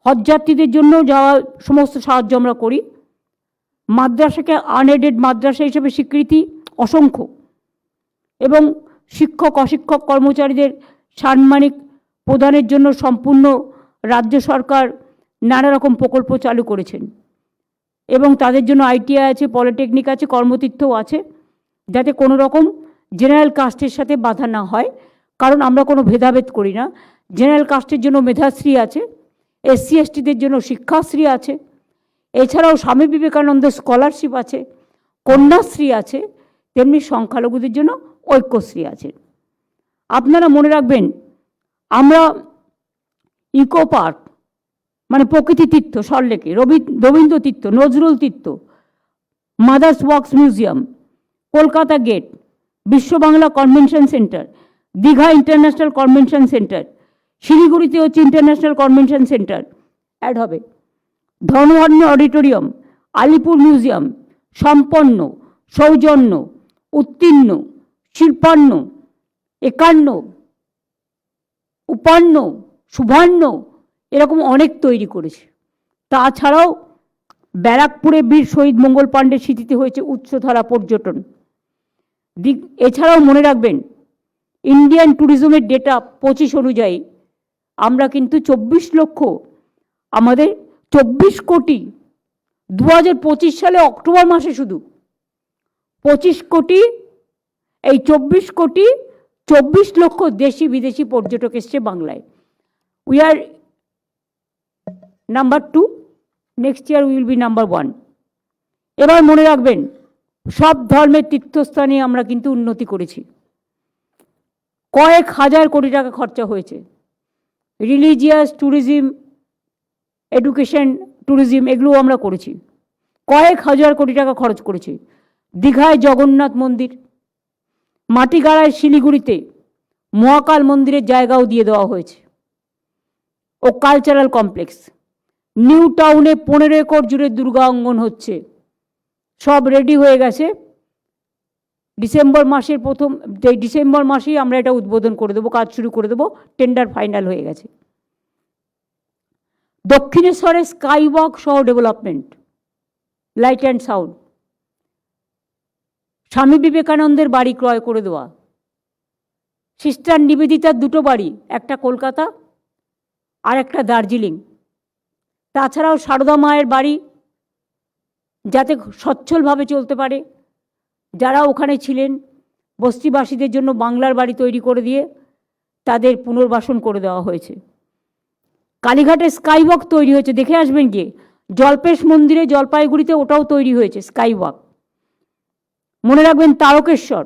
হজযাত্রীদের জন্য যাওয়া সমস্ত সাহায্য আমরা করি। মাদ্রাসাকে আনএডেড মাদ্রাসা হিসেবে স্বীকৃতি অসংখ্য, এবং শিক্ষক অশিক্ষক কর্মচারীদের সাম্মানিক প্রদানের জন্য সম্পূর্ণ রাজ্য সরকার নানা রকম প্রকল্প চালু করেছেন। এবং তাদের জন্য ITI আছে, পলিটেকনিক আছে, কর্মতীর্থও আছে, যাতে কোনো রকম জেনারেল কাস্টের সাথে বাধা না হয়। কারণ আমরা কোনো ভেদাভেদ করি না। জেনারেল কাস্টের জন্য মেধাশ্রী আছে, SC STদের জন্য শিক্ষাশ্রী আছে, এছাড়াও স্বামী বিবেকানন্দ স্কলারশিপ আছে, কন্যাশ্রী আছে, তেমনি সংখ্যালঘুদের জন্য ঐক্যশ্রী আছে। আপনারা মনে রাখবেন, আমরা ইকো পার্ক মানে প্রকৃতি তীর্থ, সল্টলেকে Rabindra Tirtha, Nazrul Tirtha, Mother's Wax Museum, Kolkata gate, Biswa Bangla convention centre, Digha international convention centre, শিলিগুড়িতে হচ্ছে ইন্টারন্যাশনাল কনভেনশন সেন্টার অ্যাড হবে, ধনভান্য অডিটোরিয়াম, আলিপুর মিউজিয়াম, সম্পন্ন, সৌজন্য, উত্তীর্ণ, শিল্পান্ন, একান্ন, উপান্ন, শুভান্ন এরকম অনেক তৈরি করেছে। তাছাড়াও ব্যারাকপুরে বীর শহীদ মঙ্গল পাণ্ডের স্মৃতিতে হয়েছে উচ্চধারা পর্যটন। এছাড়াও মনে রাখবেন, ইন্ডিয়ান ট্যুরিজমের ডেটা 25 অনুযায়ী আমরা কিন্তু 24 লক্ষ, আমাদের 24 কোটি 2025 সালে অক্টোবর মাসে শুধু 25 কোটি, এই 24 কোটি 24 লক্ষ দেশি বিদেশি পর্যটক এসছে বাংলায়। We are number 2, next year will be number 1। এবার মনে রাখবেন, সব ধর্মের তীর্থস্থানে আমরা কিন্তু উন্নতি করেছি। কয়েক হাজার কোটি টাকা খরচা হয়েছে। রিলিজিয়াস ট্যুরিজম, এডুকেশন ট্যুরিজম এগুলো আমরা করেছি। কয়েক হাজার কোটি টাকা খরচ করেছি। দীঘায় জগন্নাথ মন্দির, মাটিগাড়ায় শিলিগুড়িতে মহাকাল মন্দিরের জায়গাও দিয়ে দেওয়া হয়েছে ও কালচারাল কমপ্লেক্স। নিউ টাউনে 15 একর জুড়ে দুর্গা অঙ্গন হচ্ছে, সব রেডি হয়ে গেছে। ডিসেম্বর মাসেই আমরা এটা উদ্বোধন করে দেবো, কাজ শুরু করে দেবো, টেন্ডার ফাইনাল হয়ে গেছে। দক্ষিণেশ্বরে স্কাইওয়াক সহ ডেভেলপমেন্ট, লাইট অ্যান্ড সাউন্ড। স্বামী বিবেকানন্দের বাড়ি ক্রয় করে দেওয়া। সিস্টার নিবেদিতার 2টো বাড়ি, একটা কলকাতা আর একটা দার্জিলিং। তাছাড়াও সারদা মায়ের বাড়ি যাতে সচ্ছলভাবে চলতে পারে, যারা ওখানে ছিলেন বস্তিবাসীদের জন্য বাংলার বাড়ি তৈরি করে দিয়ে তাদের পুনর্বাসন করে দেওয়া হয়েছে। কালীঘাটে স্কাইওয়াক তৈরি হয়েছে, দেখে আসবেন গিয়ে। জল্পেশ মন্দিরে জলপাইগুড়িতে ওটাও তৈরি হয়েছে স্কাইওয়াক। মনে রাখবেন, তারকেশ্বর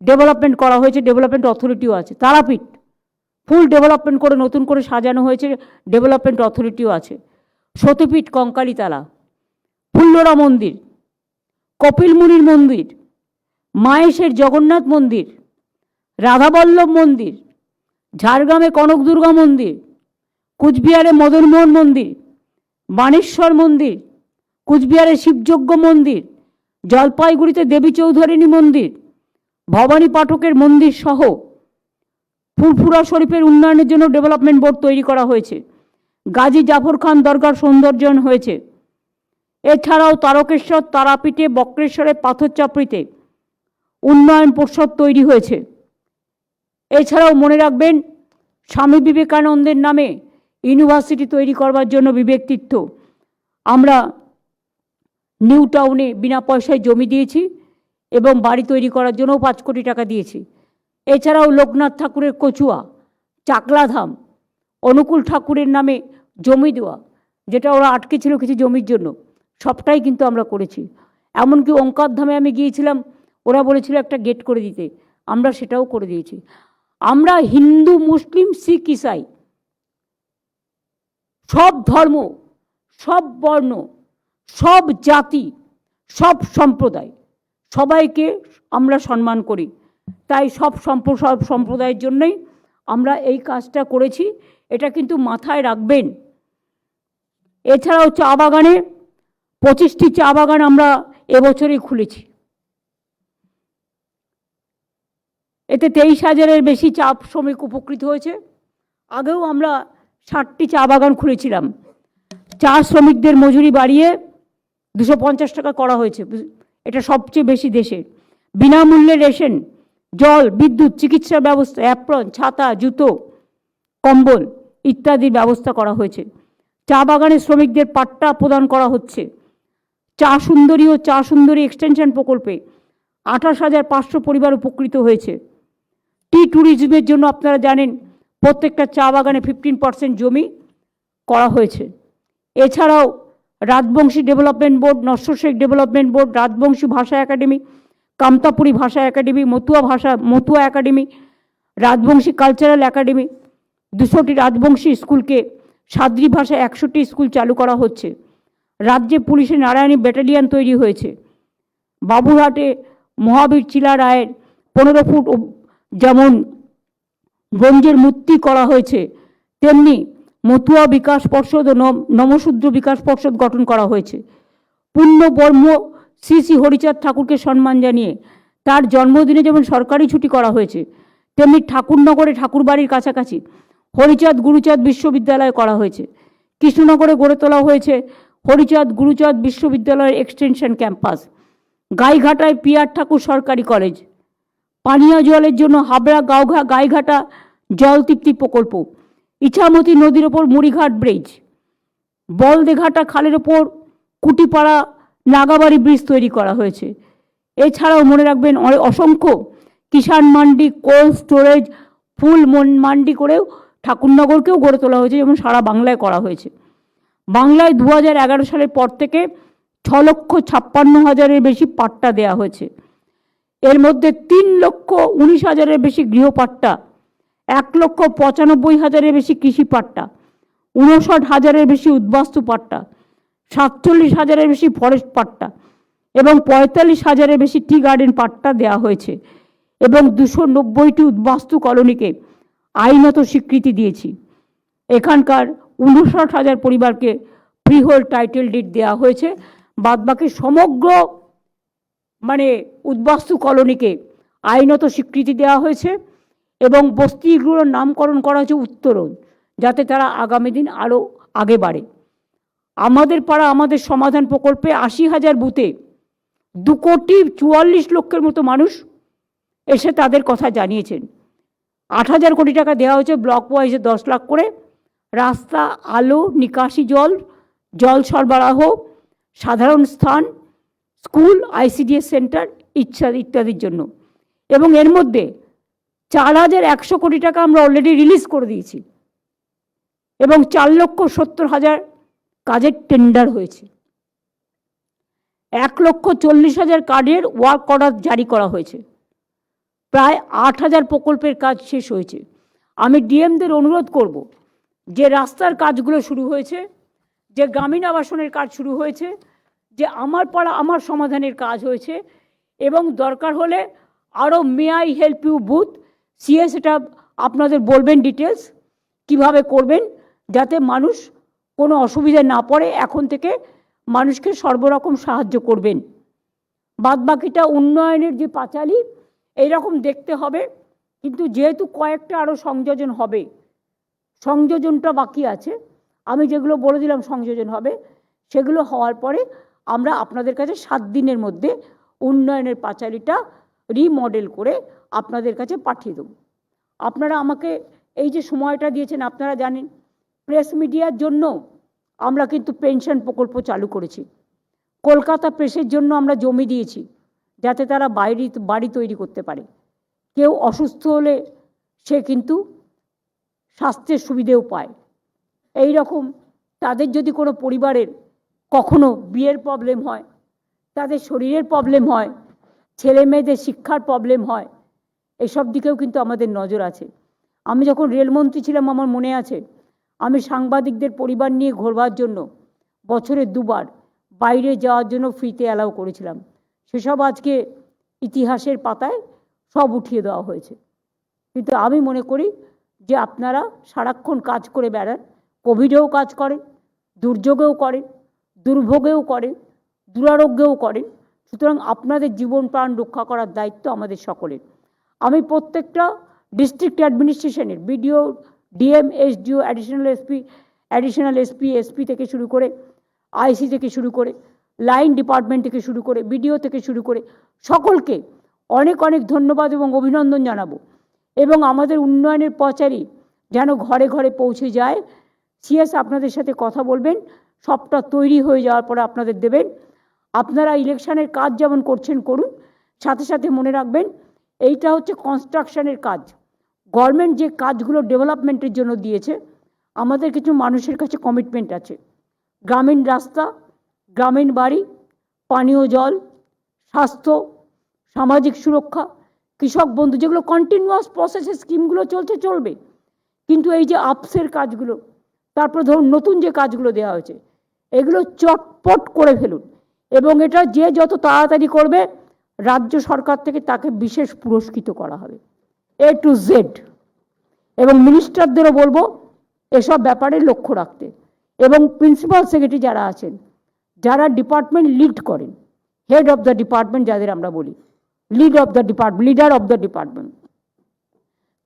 ডেভেলপমেন্ট করা হয়েছে, ডেভেলপমেন্ট অথরিটিও আছে। তারাপীঠ ফুল ডেভেলপমেন্ট করে নতুন করে সাজানো হয়েছে, ডেভেলপমেন্ট অথরিটিও আছে। সতীপীঠ কঙ্কালীতলা, ফুল্লরা মন্দির, কপিল মুনির মন্দির, মাহেশের জগন্নাথ মন্দির, রাধাবল্লভ মন্দির, ঝাড়গ্রামে কনক দুর্গা মন্দির, কুচবিহারে মদনমোহন মন্দির, বাণেশ্বর মন্দির, কুচবিহারে শিবযজ্ঞ মন্দির, জলপাইগুড়িতে দেবী চৌধুরানী মন্দির, ভবানী পাঠকের মন্দির সহ ফুরফুরা শরীফের উন্নয়নের জন্য ডেভেলপমেন্ট বোর্ড তৈরি করা হয়েছে। গাজী জাফর খান দরগার সৌন্দর্যায়ন হয়েছে। এছাড়াও তারকেশ্বর, তারাপীঠে, বক্রেশ্বরে, পাথর চাপড়িতে উন্নয়ন পর্ষদ তৈরি হয়েছে। এছাড়াও মনে রাখবেন, স্বামী বিবেকানন্দের নামে ইউনিভার্সিটি তৈরি করবার জন্য বিবেক তীর্থ আমরা নিউ টাউনে বিনা পয়সায় জমি দিয়েছি এবং বাড়ি তৈরি করার জন্যও 5 কোটি টাকা দিয়েছি। এছাড়াও লোকনাথ ঠাকুরের কচুয়া, চাকলাধাম, অনুকূল ঠাকুরের নামে জমি দেওয়া, যেটা ওরা আটকে ছিল কিছু জমির জন্য, সবটাই কিন্তু আমরা করেছি। এমনকি ওঙ্কার ধামে আমি গিয়েছিলাম, ওরা বলেছিল একটা গেট করে দিতে, আমরা সেটাও করে দিয়েছি। আমরা হিন্দু, মুসলিম, শিখ, ইসাই সব ধর্ম, সব বর্ণ, সব জাতি, সব সম্প্রদায়, সবাইকে আমরা সম্মান করি। তাই সব সম্প্রদায়ের জন্যই আমরা এই কাজটা করেছি, এটা কিন্তু মাথায় রাখবেন। এছাড়াও চা বাগানে 25টি চা বাগান আমরা এবছরই খুলেছি। এতে 23,000-এর বেশি চা শ্রমিক উপকৃত হয়েছে। আগেও আমরা 60টি চা বাগান খুলেছিলাম। চা শ্রমিকদের মজুরি বাড়িয়ে 250 টাকা করা হয়েছে, এটা সবচেয়ে বেশি দেশে। বিনামূল্যে রেশন, জল, বিদ্যুৎ, চিকিৎসা ব্যবস্থা, অ্যাপ্রন, ছাতা, জুতো, কম্বল ইত্যাদির ব্যবস্থা করা হয়েছে। চা বাগানের শ্রমিকদের পাট্টা প্রদান করা হচ্ছে। চা সুন্দরী ও চা সুন্দরী এক্সটেনশন প্রকল্পে 28,500 পরিবার উপকৃত হয়েছে। টি ট্যুরিজমের জন্য আপনারা জানেন প্রত্যেকটা চা বাগানে 15% জমি করা হয়েছে। এছাড়াও Rajbanshi development board, Nashya Sheikh development board, Rajbanshi ভাষা একাডেমি, কামতাপুরী ভাষা academy, Matua academy, Rajbanshi cultural academy, 200টি রাজবংশী স্কুলকে সাদ্রি ভাষায় 100টি স্কুল চালু করা হচ্ছে। রাজ্যে পুলিশের নারায়ণী ব্যাটালিয়ন তৈরি হয়েছে। বাবুরহাটে মহাবীর চিলা রায়ের 15 ফুট যেমন ব্রোঞ্জের মূর্তি করা হয়েছে, তেমনি মতুয়া বিকাশ পর্ষদ ও নমশূদ্র বিকাশ পর্ষদ গঠন করা হয়েছে। পূর্ণ ব্রহ্ম শ্রী শ্রী হরিচাঁদ ঠাকুরকে সম্মান জানিয়ে তার জন্মদিনে যেমন সরকারি ছুটি করা হয়েছে, তেমনি ঠাকুরনগরে ঠাকুরবাড়ির কাছাকাছি হরিচাঁদ গুরুচাঁদ বিশ্ববিদ্যালয় করা হয়েছে। কৃষ্ণনগরে গড়ে তোলা হয়েছে হরিচাঁদ গুরুচাঁদ বিশ্ববিদ্যালয়ের এক্সটেনশন ক্যাম্পাস। গাইঘাটায় পিআর ঠাকুর সরকারি কলেজ। পানীয় জলের জন্য হাবড়া গাইঘাটা জল তৃপ্তি প্রকল্প। ইছামতি নদীর ওপর মুড়িঘাট ব্রিজ। বলদেঘাটা খালের ওপর কুটিপাড়া নাগাবাড়ি ব্রিজ তৈরি করা হয়েছে। এছাড়াও মনে রাখবেন অসংখ্য কিষাণ মান্ডি, কোল্ড স্টোরেজ, ফুল মান্ডি করেও ঠাকুরনগরকেও গড়ে তোলা হয়েছে, যেমন সারা বাংলায় করা হয়েছে। বাংলায় 2011 সালের পর থেকে 6,56,000-এর বেশি পাট্টা দেওয়া হয়েছে। এর মধ্যে 3,19,000-এর বেশি গৃহপাট্টা, 1,95,000-এর বেশি কৃষি পাট্টা, 59,000-এর বেশি উদ্বাস্তু পাট্টা, 47,000-এর বেশি ফরেস্ট পাট্টা এবং 45,000-এর বেশি টি গার্ডেন পাট্টা দেওয়া হয়েছে এবং 290টি উদ্বাস্তু কলোনিকে আইনত স্বীকৃতি দিয়েছি। এখানকার 59,000 পরিবারকে ফ্রিহোল্ড টাইটেল ডিড দেওয়া হয়েছে। বাদবাকি সমগ্র উদ্বাস্তু কলোনিকে আইনত স্বীকৃতি দেওয়া হয়েছে এবং বস্তিগুলোর নামকরণ করা হয়েছে উত্তরণ, যাতে তারা আগামী দিন আরও আগে বাড়ে। আমাদের পাড়া আমাদের সমাধান প্রকল্পে 80,000 বুথে 2,44,00,000 মতো মানুষ এসে তাদের কথা জানিয়েছেন। 8,000 কোটি টাকা দেওয়া হয়েছে ব্লক ওয়াইজে 10 লাখ করে। রাস্তা, আলো, নিকাশি জল, জল সরবরাহ, সাধারণ স্থান, স্কুল, ICDS সেন্টার ইত্যাদির জন্য। এবং এর মধ্যে 4,100 কোটি টাকা আমরা অলরেডি রিলিজ করে দিয়েছি এবং 4,70,000 কাজের টেন্ডার হয়েছে। 1,40,000 কার্ডের ওয়ার্ক অর্ডার জারি করা হয়েছে। প্রায় 8,000 প্রকল্পের কাজ শেষ হয়েছে। আমি ডিএমদের অনুরোধ করব যে রাস্তার কাজগুলো শুরু হয়েছে, যে গ্রামীণ আবাসনের কাজ শুরু হয়েছে, যে আমার পাড়া আমার সমাধানের কাজ হয়েছে এবং দরকার হলে আরও may I help you booth CS এটা আপনাদের বলবেন ডিটেলস কিভাবে করবেন, যাতে মানুষ কোনো অসুবিধা না পড়ে। এখন থেকে মানুষকে সর্বরকম সাহায্য করবেন। বাদবাকিটা উন্নয়নের যে পাঁচালী এইরকম দেখতে হবে, কিন্তু যেহেতু কয়েকটা আরও সংযোজন হবে, সংযোজনটা বাকি আছে। আমি যেগুলো বলে দিলাম সংযোজন হবে, সেগুলো হওয়ার পরে আমরা আপনাদের কাছে 7 দিনের মধ্যে উন্নয়নের পাঁচালীটা রিমডেল করে আপনাদের কাছে পাঠিয়ে দেব। আপনারা আমাকে এই যে সময়টা দিয়েছেন, আপনারা জানেন প্রেস মিডিয়ার জন্য আমরা কিন্তু পেনশন প্রকল্প চালু করেছি। কলকাতা প্রেসের জন্য আমরা জমি দিয়েছি যাতে তারা বাড়ি তৈরি করতে পারে। কেউ অসুস্থ হলে সে কিন্তু স্বাস্থ্যের সুবিধেও পায়। এই রকম তাদের যদি কোনো পরিবারের কখনো বিয়ের প্রবলেম হয়, তাদের শরীরের প্রবলেম হয়, ছেলে মেয়েদের শিক্ষার প্রবলেম হয়, এসব দিকেও কিন্তু আমাদের নজর আছে। আমি যখন রেলমন্ত্রী ছিলাম, আমার মনে আছে আমি সাংবাদিকদের পরিবার নিয়ে ঘোরবার জন্য বছরে 2 বার বাইরে যাওয়ার জন্য ফ্রিতে অ্যালাউ করেছিলাম। সেসব আজকে ইতিহাসের পাতায় সব উঠিয়ে দেওয়া হয়েছে। কিন্তু আমি মনে করি যে আপনারা সারাক্ষণ কাজ করে বেড়ান, কোভিডেও কাজ করেন, দুর্যোগেও করেন, দুর্ভোগেও করেন, দুরারোগ্যেও করেন। সুতরাং আপনাদের জীবন প্রাণ রক্ষা করার দায়িত্ব আমাদের সকলের। আমি প্রত্যেকটা ডিস্ট্রিক্ট অ্যাডমিনিস্ট্রেশনের BDO, DM, SDO, additional SP থেকে শুরু করে, আইসি থেকে শুরু করে, লাইন ডিপার্টমেন্ট থেকে শুরু করে, বিডিও থেকে শুরু করে সকলকে অনেক অনেক ধন্যবাদ এবং অভিনন্দন জানাবো। এবং আমাদের উন্নয়নের পচারি যেন ঘরে ঘরে পৌঁছে যায়। সিএস আপনাদের সাথে কথা বলবেন, সবটা তৈরি হয়ে যাওয়ার পরে আপনাদের দেবেন। আপনারা ইলেকশনের কাজ যেমন করছেন করুন, সাথে সাথে মনে রাখবেন এইটা হচ্ছে কনস্ট্রাকশনের কাজ। গভর্নমেন্ট যে কাজগুলো ডেভেলপমেন্টের জন্য দিয়েছে, আমাদের কিছু মানুষের কাছে কমিটমেন্ট আছে। গ্রামীণ রাস্তা, গ্রামীণ বাড়ি, পানীয় জল, স্বাস্থ্য, সামাজিক সুরক্ষা, কৃষক বন্ধু, যেগুলো কন্টিনিউয়াস প্রসেসে স্কিমগুলো চলবে। কিন্তু এই যে আপসের কাজগুলো, তারপর ধরুন নতুন যে কাজগুলো দেওয়া হয়েছে, এগুলো চটপট করে ফেলুন এবং এটা যে যত তাড়াতাড়ি করবে রাজ্য সরকার থেকে তাকে বিশেষ পুরস্কৃত করা হবে A to Z। এবং মিনিস্টারদেরও বলবো এসব ব্যাপারে লক্ষ্য রাখতে। এবং প্রিন্সিপাল সেক্রেটারি যারা আছেন, যারা ডিপার্টমেন্ট লিড করেন, হেড অফ দ্য ডিপার্টমেন্ট যাদের আমরা বলি, লিডার অফ দ্য ডিপার্টমেন্ট,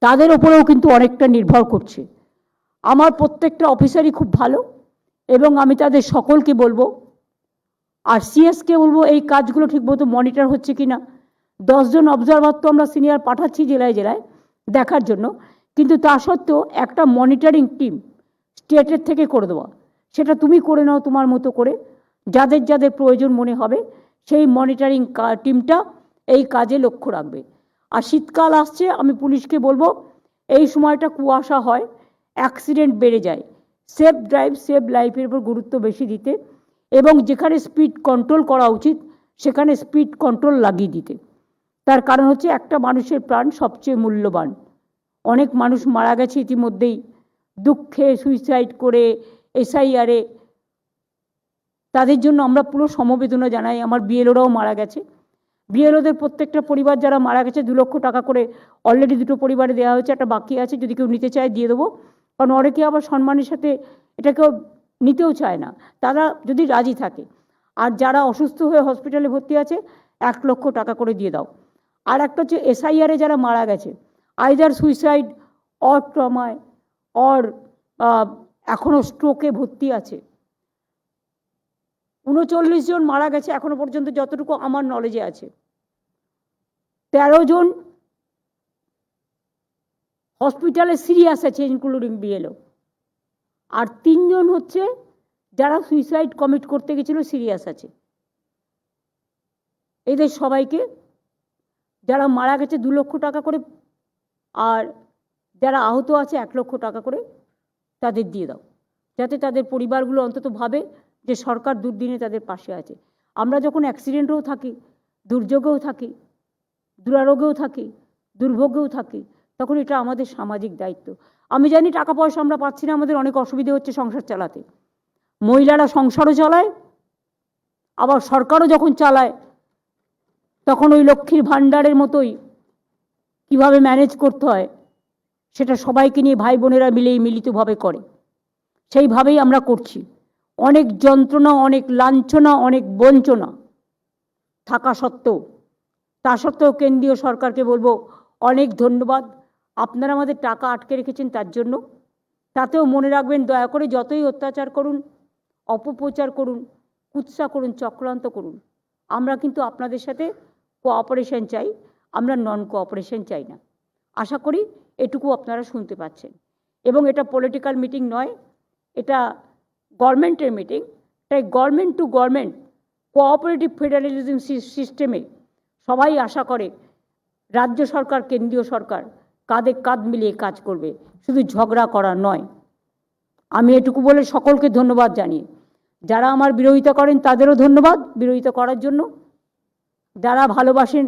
তাদের ওপরেও কিন্তু অনেকটা নির্ভর করছে। আমার প্রত্যেকটা অফিসারই খুব ভালো এবং আমি তাদের সকলকে বলবো, আর সিএসকে বলবো এই কাজগুলো ঠিকমতো মনিটর হচ্ছে কিনা। 10 জন অবজারভার তো আমরা সিনিয়র পাঠাচ্ছি জেলায় জেলায় দেখার জন্য, কিন্তু তা সত্ত্বেও একটা মনিটরিং টিম স্টেটের থেকে করে দেওয়া, সেটা তুমি করে নাও তোমার মতো করে, যাদের যাদের প্রয়োজন মনে হবে সেই মনিটরিং টিমটা এই কাজে লক্ষ্য রাখবে। আর শীতকাল আসছে, আমি পুলিশকে বলবো এই সময়টা কুয়াশা হয়, অ্যাক্সিডেন্ট বেড়ে যায়, সেফ ড্রাইভ সেভ লাইফের উপর গুরুত্ব বেশি দিতে এবং যেখানে স্পিড কন্ট্রোল করা উচিত সেখানে স্পিড কন্ট্রোল লাগিয়ে দিতে। তার কারণ হচ্ছে একটা মানুষের প্রাণ সবচেয়ে মূল্যবান। অনেক মানুষ মারা গেছে ইতিমধ্যেই, দুঃখে সুইসাইড করে, এসআইআরে, তাদের জন্য আমরা পুরো সমবেদনা জানাই। আমার বিএলওরাও মারা গেছে, বিএলওদের প্রত্যেকটা পরিবার যারা মারা গেছে 2 লক্ষ টাকা করে অলরেডি 2টো পরিবারে দেওয়া হয়েছে, একটা বাকি আছে, যদি কেউ নিতে চায় দিয়ে দেবো। কারণ অনেকে আবার সম্মানের সাথে এটা কেউ নিতেও চায় না, তারা যদি রাজি থাকে। আর যারা অসুস্থ হয়ে হসপিটালে ভর্তি আছে 1 লক্ষ টাকা করে দিয়ে দাও। আর একটা হচ্ছে এসআইআরে যারা মারা গেছে, আইদার সুইসাইড অর ট্রমায় অর এখনও স্ট্রোকে ভর্তি আছে, 39 জন মারা গেছে এখনো পর্যন্ত যতটুকু আমার নলেজে আছে। 13 জন হসপিটালে সিরিয়াস আছে ইনক্লুডিং বিএলও, আর 3 জন হচ্ছে যারা সুইসাইড কমিট করতে গেছিল সিরিয়াস আছে। এদের সবাইকে, যারা মারা গেছে 2 লক্ষ টাকা করে, আর যারা আহত আছে 1 লক্ষ টাকা করে তাদের দিয়ে দাও, যাতে তাদের পরিবারগুলো অন্তত ভাবে যে সরকার দুর্দিনে তাদের পাশে আছে। আমরা যখন অ্যাক্সিডেন্টেও থাকি, দুর্যোগেও থাকি, দুরারোগেও থাকি, দুর্ভোগেও থাকি, তখন এটা আমাদের সামাজিক দায়িত্ব। আমি জানি টাকা পয়সা আমরা পাচ্ছি না, আমাদের অনেক অসুবিধে হচ্ছে সংসার চালাতে। মহিলারা সংসারও চালায়, আবার সরকারও যখন চালায় তখন ওই লক্ষ্মীর ভাণ্ডারের মতোই কিভাবে ম্যানেজ করতে হয় সেটা সবাইকে নিয়ে ভাই বোনেরা মিলেই মিলিতভাবে করে, সেইভাবেই আমরা করছি। অনেক যন্ত্রণা, অনেক লাঞ্ছনা, অনেক বঞ্চনা থাকা সত্ত্বেও, তা সত্ত্বেও কেন্দ্রীয় সরকারকে বলবো অনেক ধন্যবাদ, আপনারা আমাদের টাকা আটকে রেখেছেন তার জন্য। তাতেও মনে রাখবেন, দয়া করে যতই অত্যাচার করুন, অপপ্রচার করুন, কুৎসা করুন, চক্রান্ত করুন, আমরা কিন্তু আপনাদের সাথে কোঅপারেশন চাই, আমরা নন কোঅপারেশন চাই না। আশা করি এটুকু আপনারা শুনতে পাচ্ছেন। এবং এটা পলিটিক্যাল মিটিং নয়, এটা গভর্নমেন্টের মিটিং। তাই government to government cooperative federalism সিস্টেমে সবাই আশা করে রাজ্য সরকার কেন্দ্রীয় সরকার কাঁধে কাঁধ মিলিয়ে কাজ করবে, শুধু ঝগড়া করা নয়। আমি এটুকু বলে সকলকে ধন্যবাদ জানিয়ে, যারা আমার বিরোধিতা করেন তাদেরও ধন্যবাদ বিরোধিতা করার জন্য, যারা ভালোবাসেন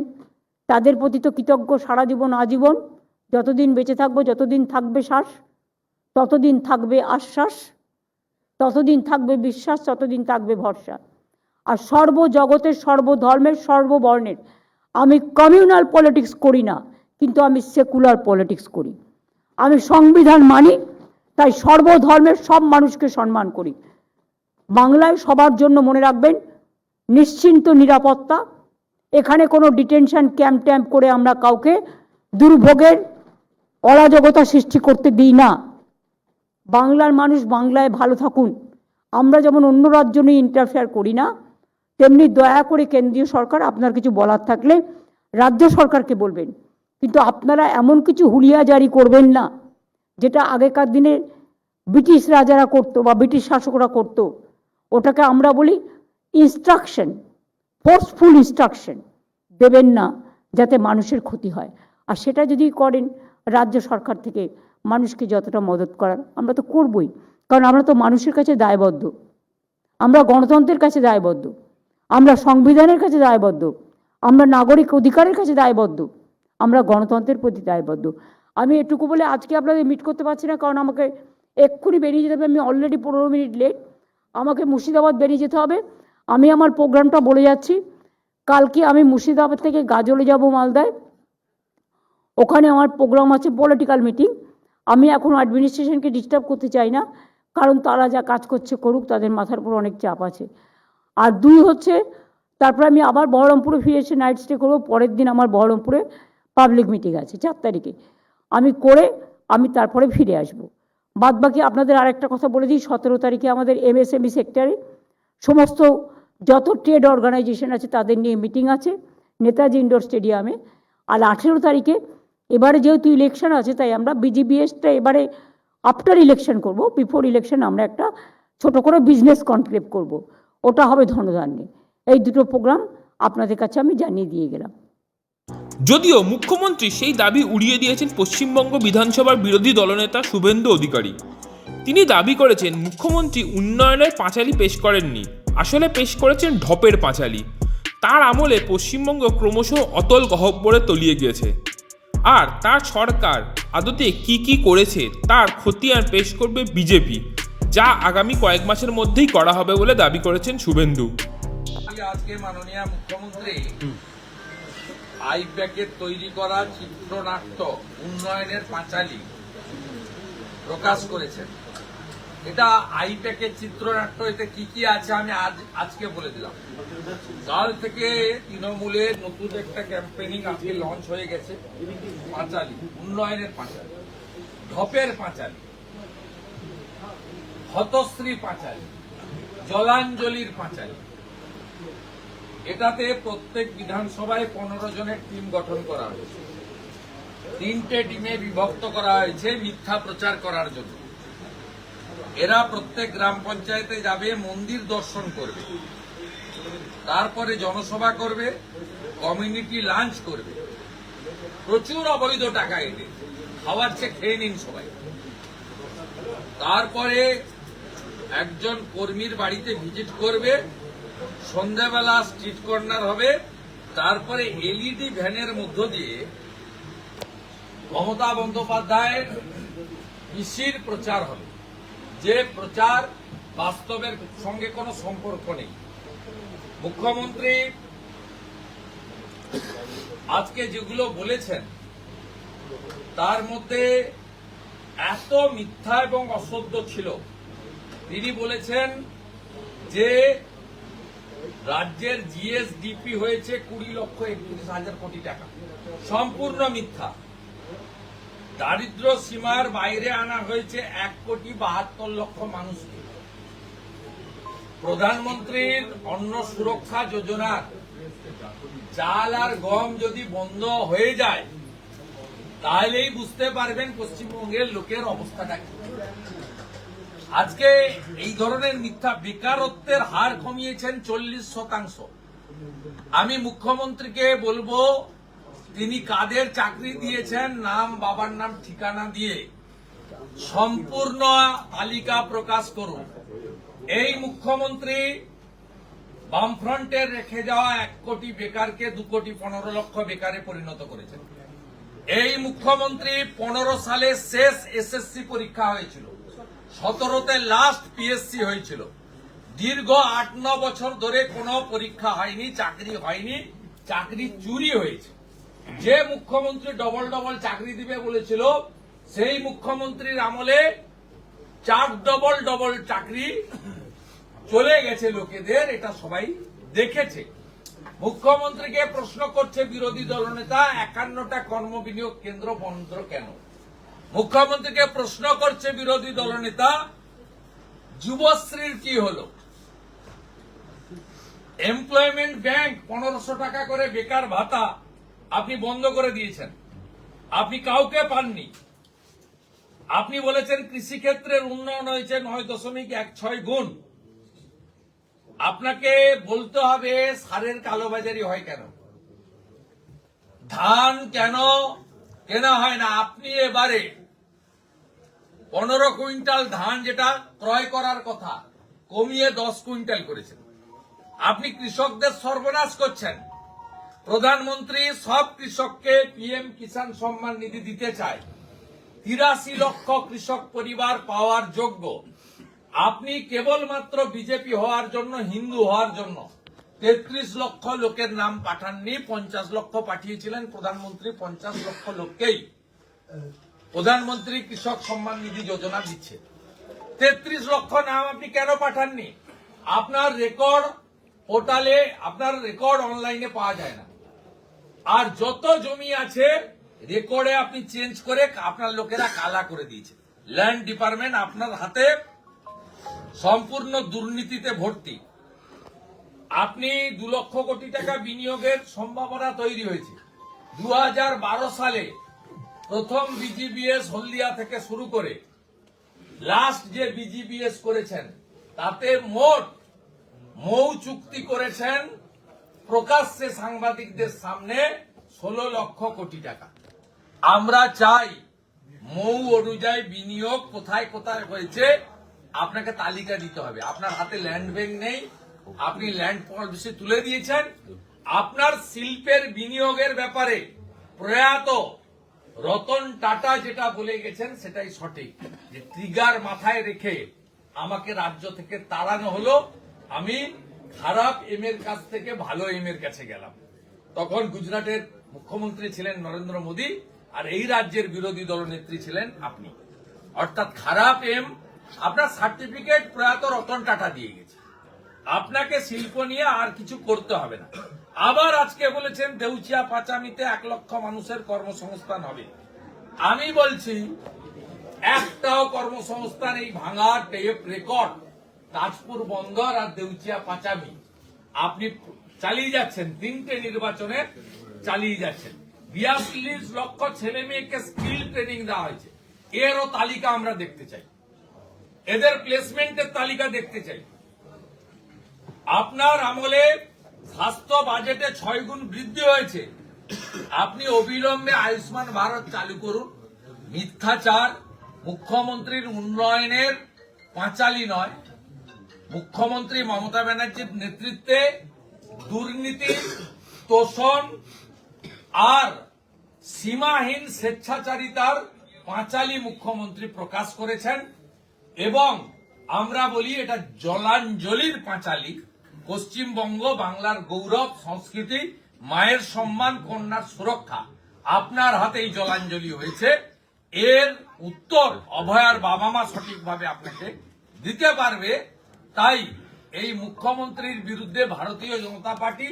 তাদের প্রতি তো কৃতজ্ঞ সারা জীবন আজীবন। যতদিন বেঁচে থাকবো, যতদিন থাকবে শ্বাস, ততদিন থাকবে আশ্বাস, ততদিন থাকবে বিশ্বাস, ততদিন থাকবে ভরসা। আর সর্বজগতের, সর্বধর্মের, সর্ববর্ণের, আমি কমিউনাল পলিটিক্স করি না, কিন্তু আমি সেকুলার পলিটিক্স করি। আমি সংবিধান মানি, তাই সর্বধর্মের সব মানুষকে সম্মান করি। বাংলায় সবার জন্য মনে রাখবেন নিশ্চিন্ত নিরাপত্তা, এখানে কোনো ডিটেনশন ক্যাম্প ট্যাম্প করে আমরা কাউকে দুর্ভোগের অরাজকতা সৃষ্টি করতে দিই না। বাংলার মানুষ বাংলায় ভালো থাকুন। আমরা যেমন অন্য রাজ্য নিয়ে ইন্টারফেয়ার করি না, তেমনি দয়া করে কেন্দ্রীয় সরকার আপনার কিছু বলার থাকলে রাজ্য সরকারকে বলবেন, কিন্তু আপনারা এমন কিছু হুলিয়া জারি করবেন না যেটা আগেকার দিনে ব্রিটিশ রাজারা করতো বা ব্রিটিশ শাসকরা করতো। ওটাকে আমরা বলি ইনস্ট্রাকশন, ফোর্সফুল ইনস্ট্রাকশন দেবেন না যাতে মানুষের ক্ষতি হয়। আর সেটা যদি করেন রাজ্য সরকার থেকে মানুষকে যতটা মদত করার আমরা তো করবই, কারণ আমরা তো মানুষের কাছে দায়বদ্ধ, আমরা গণতন্ত্রের কাছে দায়বদ্ধ, আমরা সংবিধানের কাছে দায়বদ্ধ, আমরা নাগরিক অধিকারের কাছে দায়বদ্ধ, আমরা গণতন্ত্রের প্রতি দায়বদ্ধ। আমি এটুকু বলে আজকে আপনাদের মিট করতে পারছি না, কারণ আমাকে এক্ষুনি বেরিয়ে যেতে হবে। আমি অলরেডি 15 মিনিট লেট, আমাকে মুর্শিদাবাদ বেরিয়ে যেতে হবে। আমি আমার প্রোগ্রামটা বলে যাচ্ছি, কালকে আমি মুর্শিদাবাদ থেকে গাজলে যাব মালদায়, ওখানে আমার প্রোগ্রাম আছে পলিটিক্যাল মিটিং। আমি এখন অ্যাডমিনিস্ট্রেশনকে ডিস্টার্ব করতে চাই না, কারণ তারা যা কাজ করছে করুক, তাদের মাথার উপর অনেক চাপ আছে। আর 2 হচ্ছে তারপর আমি আবার বহরমপুরে ফিরে এসে নাইট স্টে করবো। পরের দিন আমার বহরমপুরে পাবলিক মিটিং আছে 4 তারিখে, আমি করে আমি তারপরে ফিরে আসব। বাদ বাকি আপনাদের আর একটা কথা বলে দিই, 17 তারিখে আমাদের MSME সেক্টরে সমস্ত যত ট্রেড অর্গানাইজেশন আছে তাদের নিয়ে মিটিং আছে নেতাজি ইন্ডোর স্টেডিয়ামে। আর 18 তারিখে এবারে যেহেতু ইলেকশন আছে তাই আমরা BGBSটা এবারে আফটার ইলেকশন করব, বিফোর ইলেকশন আমরা একটা ছোট করে বিজনেস কনক্লেভ করব, ওটা হবে ধনধান্যে। এই দুটো প্রোগ্রাম আপনাদের কাছে আমি জানিয়ে দিয়ে গেলাম। যদিও মুখ্যমন্ত্রী সেই দাবি উড়িয়ে দিয়েছেন পশ্চিমবঙ্গ বিধানসভার বিরোধী দলনেতা শুভেন্দু অধিকারী। তিনি দাবি করেছেন মুখ্যমন্ত্রী উন্নয়নের পাঁচালী পেশ করেননি, আসলে পেশ করেছেন ঢপের পাঁচালী। তার আমলে পশ্চিমবঙ্গ ক্রমশ অতল গহ্বরে তলিয়ে গিয়েছে, আর তার সরকার আদতে কি কি করেছে তার খতিয়ান পেশ করবে বিজেপি, যা আগামী কয়েক মাসের মধ্যেই করা হবে বলে দাবি করেছেন শুভেন্দু। আজকে মাননীয় মুখ্যমন্ত্রী আইপ্যাকের তৈরি করা চিত্রনাট্য উন্নয়নের পাঁচালী প্রকাশ করেছেন। এটা আইপ্যাকের চিত্রনাট্য, এতে কি কি আছে আমি আজকে বলে দিলাম। কাল থেকে তৃণমূলের নতুন একটা ক্যাম্পেইনিং আজকে লঞ্চ হয়ে গেছে, পাঁচালী, উন্নয়নের পাঁচালী, ঢপের পাঁচালী, হতশ্রী পাঁচালী, জলাঞ্জলির পাঁচালী। এটাতে প্রত্যেক বিধানসভায় 15 জনের টিম গঠন করা হয়েছে। 3টে টিমে বিভক্ত করা হয়েছে মিথ্যা প্রচার করার জন্য। এরা প্রত্যেক গ্রাম পঞ্চায়েতে যাবে, মন্দির দর্শন করবে, তারপরে জনসভা করবে, কমিউনিটি লাঞ্চ করবে, প্রচুর অবৈধ টাকা এনে খাওয়ার চেয়ে খেয়ে নিন সবাই। তারপরে একজন কর্মীর বাড়িতে ভিজিট করবে, সন্ধ্যাবেলা স্ট্রিট কর্নার হবে, তারপরে LED ভ্যানের মধ্য দিয়ে মমতা বন্দ্যোপাধ্যায়ের পিসির প্রচার হবে, যে প্রচার বাস্তবের সঙ্গে কোনো সম্পর্ক নেই। মুখ্যমন্ত্রী আজকে যেগুলো বলেছেন তার মধ্যে এত মিথ্যা এবং অসত্য ছিল। তিনি বলেছেন যে রাজ্যের GSDP হয়েছে 20,31,000 কোটি টাকা, সম্পূর্ণ মিথ্যা। দারিদ্র সীমার বাইরে আনা হয়েছে 1,72,00,000 মানুষকে। প্রধানমন্ত্রীর অন্ন সুরক্ষা যোজনার চাল আর গম যদি বন্ধ হয়ে যায় তাহলেই বুঝতে পারবেন পশ্চিমবঙ্গের লোকের অবস্থাটা কি। আজকে এই ধরনের মিথ্যা। বেকারত্বের হার কমিয়েছেন 40%। আমি মুখ্যমন্ত্রীকে বলবো তিনি কাদের চাকরি দিয়েছেন নাম, বাবার নাম, ঠিকানা দিয়ে সম্পূর্ণ তালিকা প্রকাশ করুন। এই মুখ্যমন্ত্রী বামফ্রন্টের রেখে যাওয়া 1 কোটি বেকারকে 2,15,00,000 বেকারে পরিণত করেছেন। এই মুখ্যমন্ত্রী 15 সালে শেষ SSC পরীক্ষা হয়েছিল, 17তে লাস্ট PSC হয়েছিল। দীর্ঘ 8-9 বছর ধরে কোনো পরীক্ষা হয়নি, চাকরি হয়নি, চাকরি চুরি হয়েছে। যে মুখ্যমন্ত্রী ডবল চাকরি দিবে বলেছিল সেই মুখ্যমন্ত্রীর আমলে 4 ডবল চাকরি চলে গেছে লোকেদের, এটা সবাই দেখেছে। মুখ্যমন্ত্রীকে প্রশ্ন করছে বিরোধী দলনেতা 51টা কর্মবিনিয়োগ কেন্দ্র বন্ধ কেন। মুখ্যমন্ত্রীকে প্রশ্ন করছে বিরোধী দলনেতা যুবশ্রীর কি হলো। এমপ্লয়মেন্ট ব্যাংক 1500 টাকা করে বেকার ভাতা আপনি বন্ধ করে দিয়েছেন, আপনি কাউকে পাননি। আপনি বলেছেন কৃষিক্ষেত্রের উন্নয়ন হয়েছে 9.16 গুণ। আপনাকে বলতে হবে সারের কালোবাজারি হয় কেন, ধান কেন কেনা হয় না। আপনি এবারে 15 কুইন্টাল ধান যেটা ক্রয় করার কথা কমিয়ে 10 কুইন্টাল করেছেন। আপনি কৃষকদের সর্বনাশ করছেন। প্রধানমন্ত্রী সব কৃষককে PM কিষাণ সম্মান নিধি দিতে চায়, 83 লক্ষ কৃষক পরিবার পাওয়ার যোগ্য। আপনি কেবলমাত্র বিজেপি হওয়ার জন্য, হিন্দু হওয়ার জন্য 33 লক্ষ লোকের নাম পাঠাননি, 50 লক্ষ পাঠিয়েছিলেন। প্রধানমন্ত্রী 50 লক্ষ লোককেই প্রধানমন্ত্রী কৃষক সম্মান নিধি যোজনা দিচ্ছে। 33 লক্ষ নাম আপনি কেন পাঠাননি? আপনার রেকর্ড পোর্টালে আপনার রেকর্ড অনলাইনে পাওয়া যায় না। আর যত জমি আছে রেকর্ডে আপনি চেঞ্জ করে আপনার লোকেরা কালা করে দিয়েছে। ল্যান্ড ডিপার্টমেন্ট আপনার হাতে সম্পূর্ণ দুর্নীতিতে ভর্তি। আপনি 2 লক্ষ কোটি টাকা বিনিয়োগের সম্ভাবনা তৈরি হয়েছে। 2012 সালে প্রথম বিজিবিএস হলদিয়া থেকে শুরু করে লাস্ট যে বিজিবিএস করেছেন তাতে মোট মৌ চুক্তি করেছেন প্রকাশ্যে সাংবাদিকদের সামনে 16 লক্ষ কোটি টাকা। আমরা চাই মৌ অনুযায়ী বিনিয়োগ কোথায় কোথায় হয়েছে আপনাকে তালিকা দিতে হবে। আপনার হাতে ল্যান্ড ব্যাংক নেই, আপনি ল্যান্ড পলিসি তুলে দিয়েছেন। আপনার শিল্পের বিনিয়োগের ব্যাপারে প্রয়াত রতন টাটা যেটা বলে গেছেন সেটাই সঠিক, যে ট্রিগার মাথায় রেখে আমাকে রাজ্য থেকে তাড়ানো হলো, আমি খারাপ এম এর কাছ থেকে ভালো এম এর কাছে গেলাম। তখন গুজরাটের মুখ্যমন্ত্রী ছিলেন নরেন্দ্র মোদী, আর এই রাজ্যের বিরোধী দলনেত্রী ছিলেন আপনি। অর্থাৎ খারাপ এম আপনার সার্টিফিকেট প্রয়াত রতন টাটা দিয়ে গেছে, আপনাকে শিল্প নিয়ে আর কিছু করতে হবে না। আবার আজকে বলেছেন দেউচিয়া পাচামিতে 1 লক্ষ মানুষের কর্মসংস্থান হবে। আমি বলছি একটাও কর্মসংস্থান এই ভাঙা টেপ রেকর্ড তাজপুর বন্দর আর দেউচিয়া পাচামি আপনি চালিয়ে যাচ্ছেন, 3টে নির্বাচনে চালিয়ে যাচ্ছেন। 42 লক্ষ ছেলে মেয়েকে স্কিল ট্রেনিং দেওয়া হয়েছে, এরও তালিকা আমরা দেখতে চাই, এদের প্লেসমেন্টের তালিকা দেখতে চাই। আপনার আমলে স্বাস্থ্য বাজেটে 6 গুণ বৃদ্ধি হয়েছে। আপনি অবিলম্বে আয়ুষ্মান ভারত চালু করুন। মিথ্যাচার মুখ্যমন্ত্রীর উন্নয়নের পাঁচালী নয়, মুখ্যমন্ত্রী মমতা ব্যানার্জির নেতৃত্বে দুর্নীতি, তোষণ আর সীমাহীন স্বেচ্ছাচারিতার পাঁচালী মুখ্যমন্ত্রী প্রকাশ করেছেন। এবং আমরা বলি এটা জলাঞ্জলির পাঁচালী। পশ্চিমবঙ্গ বাংলার গৌরব, সংস্কৃতি, মায়ের সম্মান, কন্যার সুরক্ষা আপনার হাতেই জলাঞ্জলি হয়েছে। এর উত্তর অভয়ার বাবা মা সঠিকভাবে আপনাকে দিতে পারবে। তাই এই মুখ্যমন্ত্রীর বিরুদ্ধে ভারতীয় জনতা পার্টি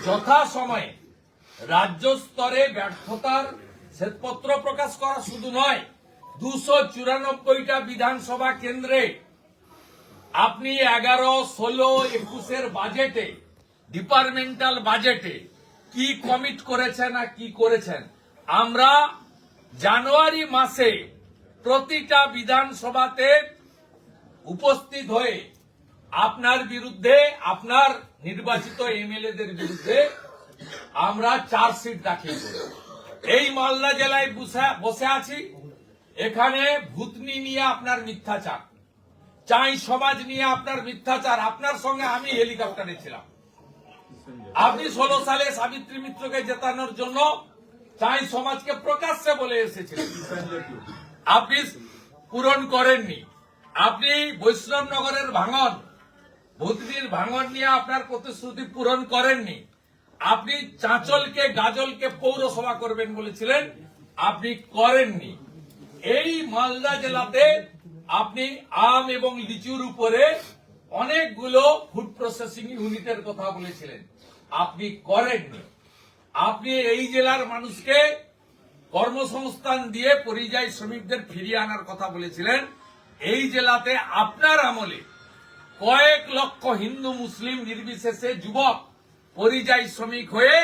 যথাসময়ে রাজ্য স্তরে ব্যর্থতার শ্বেতপত্র প্রকাশ করা শুধু নয়, 294টা বিধানসভা কেন্দ্রে আপনি 11, 16, 21-এর বাজেটে, ডিপার্টমেন্টাল বাজেটে কি কমিট করেছেন আর কি করেছেন। আমরা জানুয়ারি মাসে প্রতিটা বিধানসভাতে উপস্থিত হয়ে আপনার বিরুদ্ধে, আপনার নির্বাচিত এমএলএদের বিরুদ্ধে আমরা চার্জশিট দাখিল করি। এই মালদা জেলায় বসে আছি, এখানে ভূতনি নিয়ে আপনার মিথ্যাচার, চাই সমাজ নিয়ে আপনার মিথ্যাচার। আপনার সঙ্গে আমি হেলিকপ্টারে ছিলাম। আপনি 16 সালে সাবিত্রী মিত্রকে জেতানোর জন্য চাই সমাজকে প্রকাশ্যে বলে এসেছিলেন, আপনি পূরণ করেননি। আপনি বৈষ্ণবনগরের ভাঙন, ভূতনির ভাঙন নিয়ে আপনার প্রতিশ্রুতি পূরণ করেননি। আপনি চাঁচলকে, গাজলকে পৌরসভা করবেন বলেছিলেন, আপনি করেননি। এই মালদা জেলাতে আপনি আম এবং লিচুর উপরে অনেকগুলো ফুড প্রসেসিং ইউনিটের কথা বলেছিলেন, আপনি করেননি। আপনি এই জেলার মানুষকে কর্মসংস্থান দিয়ে পরিযায়ী শ্রমিকদের ফিরিয়ে আনার কথা বলেছিলেন। এই জেলাতে আপনার আমলে কয়েক লক্ষ হিন্দু মুসলিম নির্বিশেষে যুবক পরিযায়ী শ্রমিক হয়ে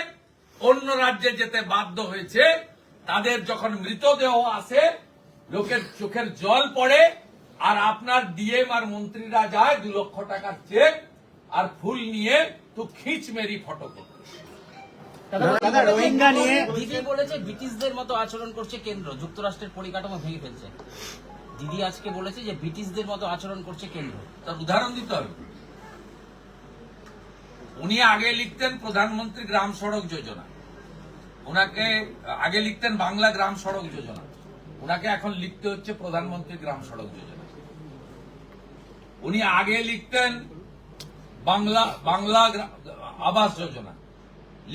অন্য রাজ্যে যেতে বাধ্য হয়েছে। তাদের যখন মৃতদেহ আসে লোকের চোখের জল পড়ে, আর আপনার ডিএম আর মন্ত্রীরা যায় 2 লক্ষ টাকার চেক আর ফুল নিয়ে তো খিচ মেরি ফটো করতে। দাদা, রোহিঙ্গা নিয়ে দিদি বলেছে ব্রিটিশদের মতো আচরণ করছে কেন্দ্র, যুক্তরাষ্ট্রের পরিকাঠামো ভেঙে ফেলছে। দিদি আজকে বলেছে যে ব্রিটিশদের মতো আচরণ করছে কেন্দ্র। তার উদাহরণ দিতে হবে। উনি আগে লিখতেন প্রধানমন্ত্রী গ্রাম সড়ক যোজনা, ওনাকে আগে লিখতেন বাংলা গ্রাম সড়ক যোজনা, ওনাকে এখন লিখতে হচ্ছে প্রধানমন্ত্রী গ্রাম সড়ক যোজনা। উনি আগে লিখতেন বাংলা আবাস যোজনা,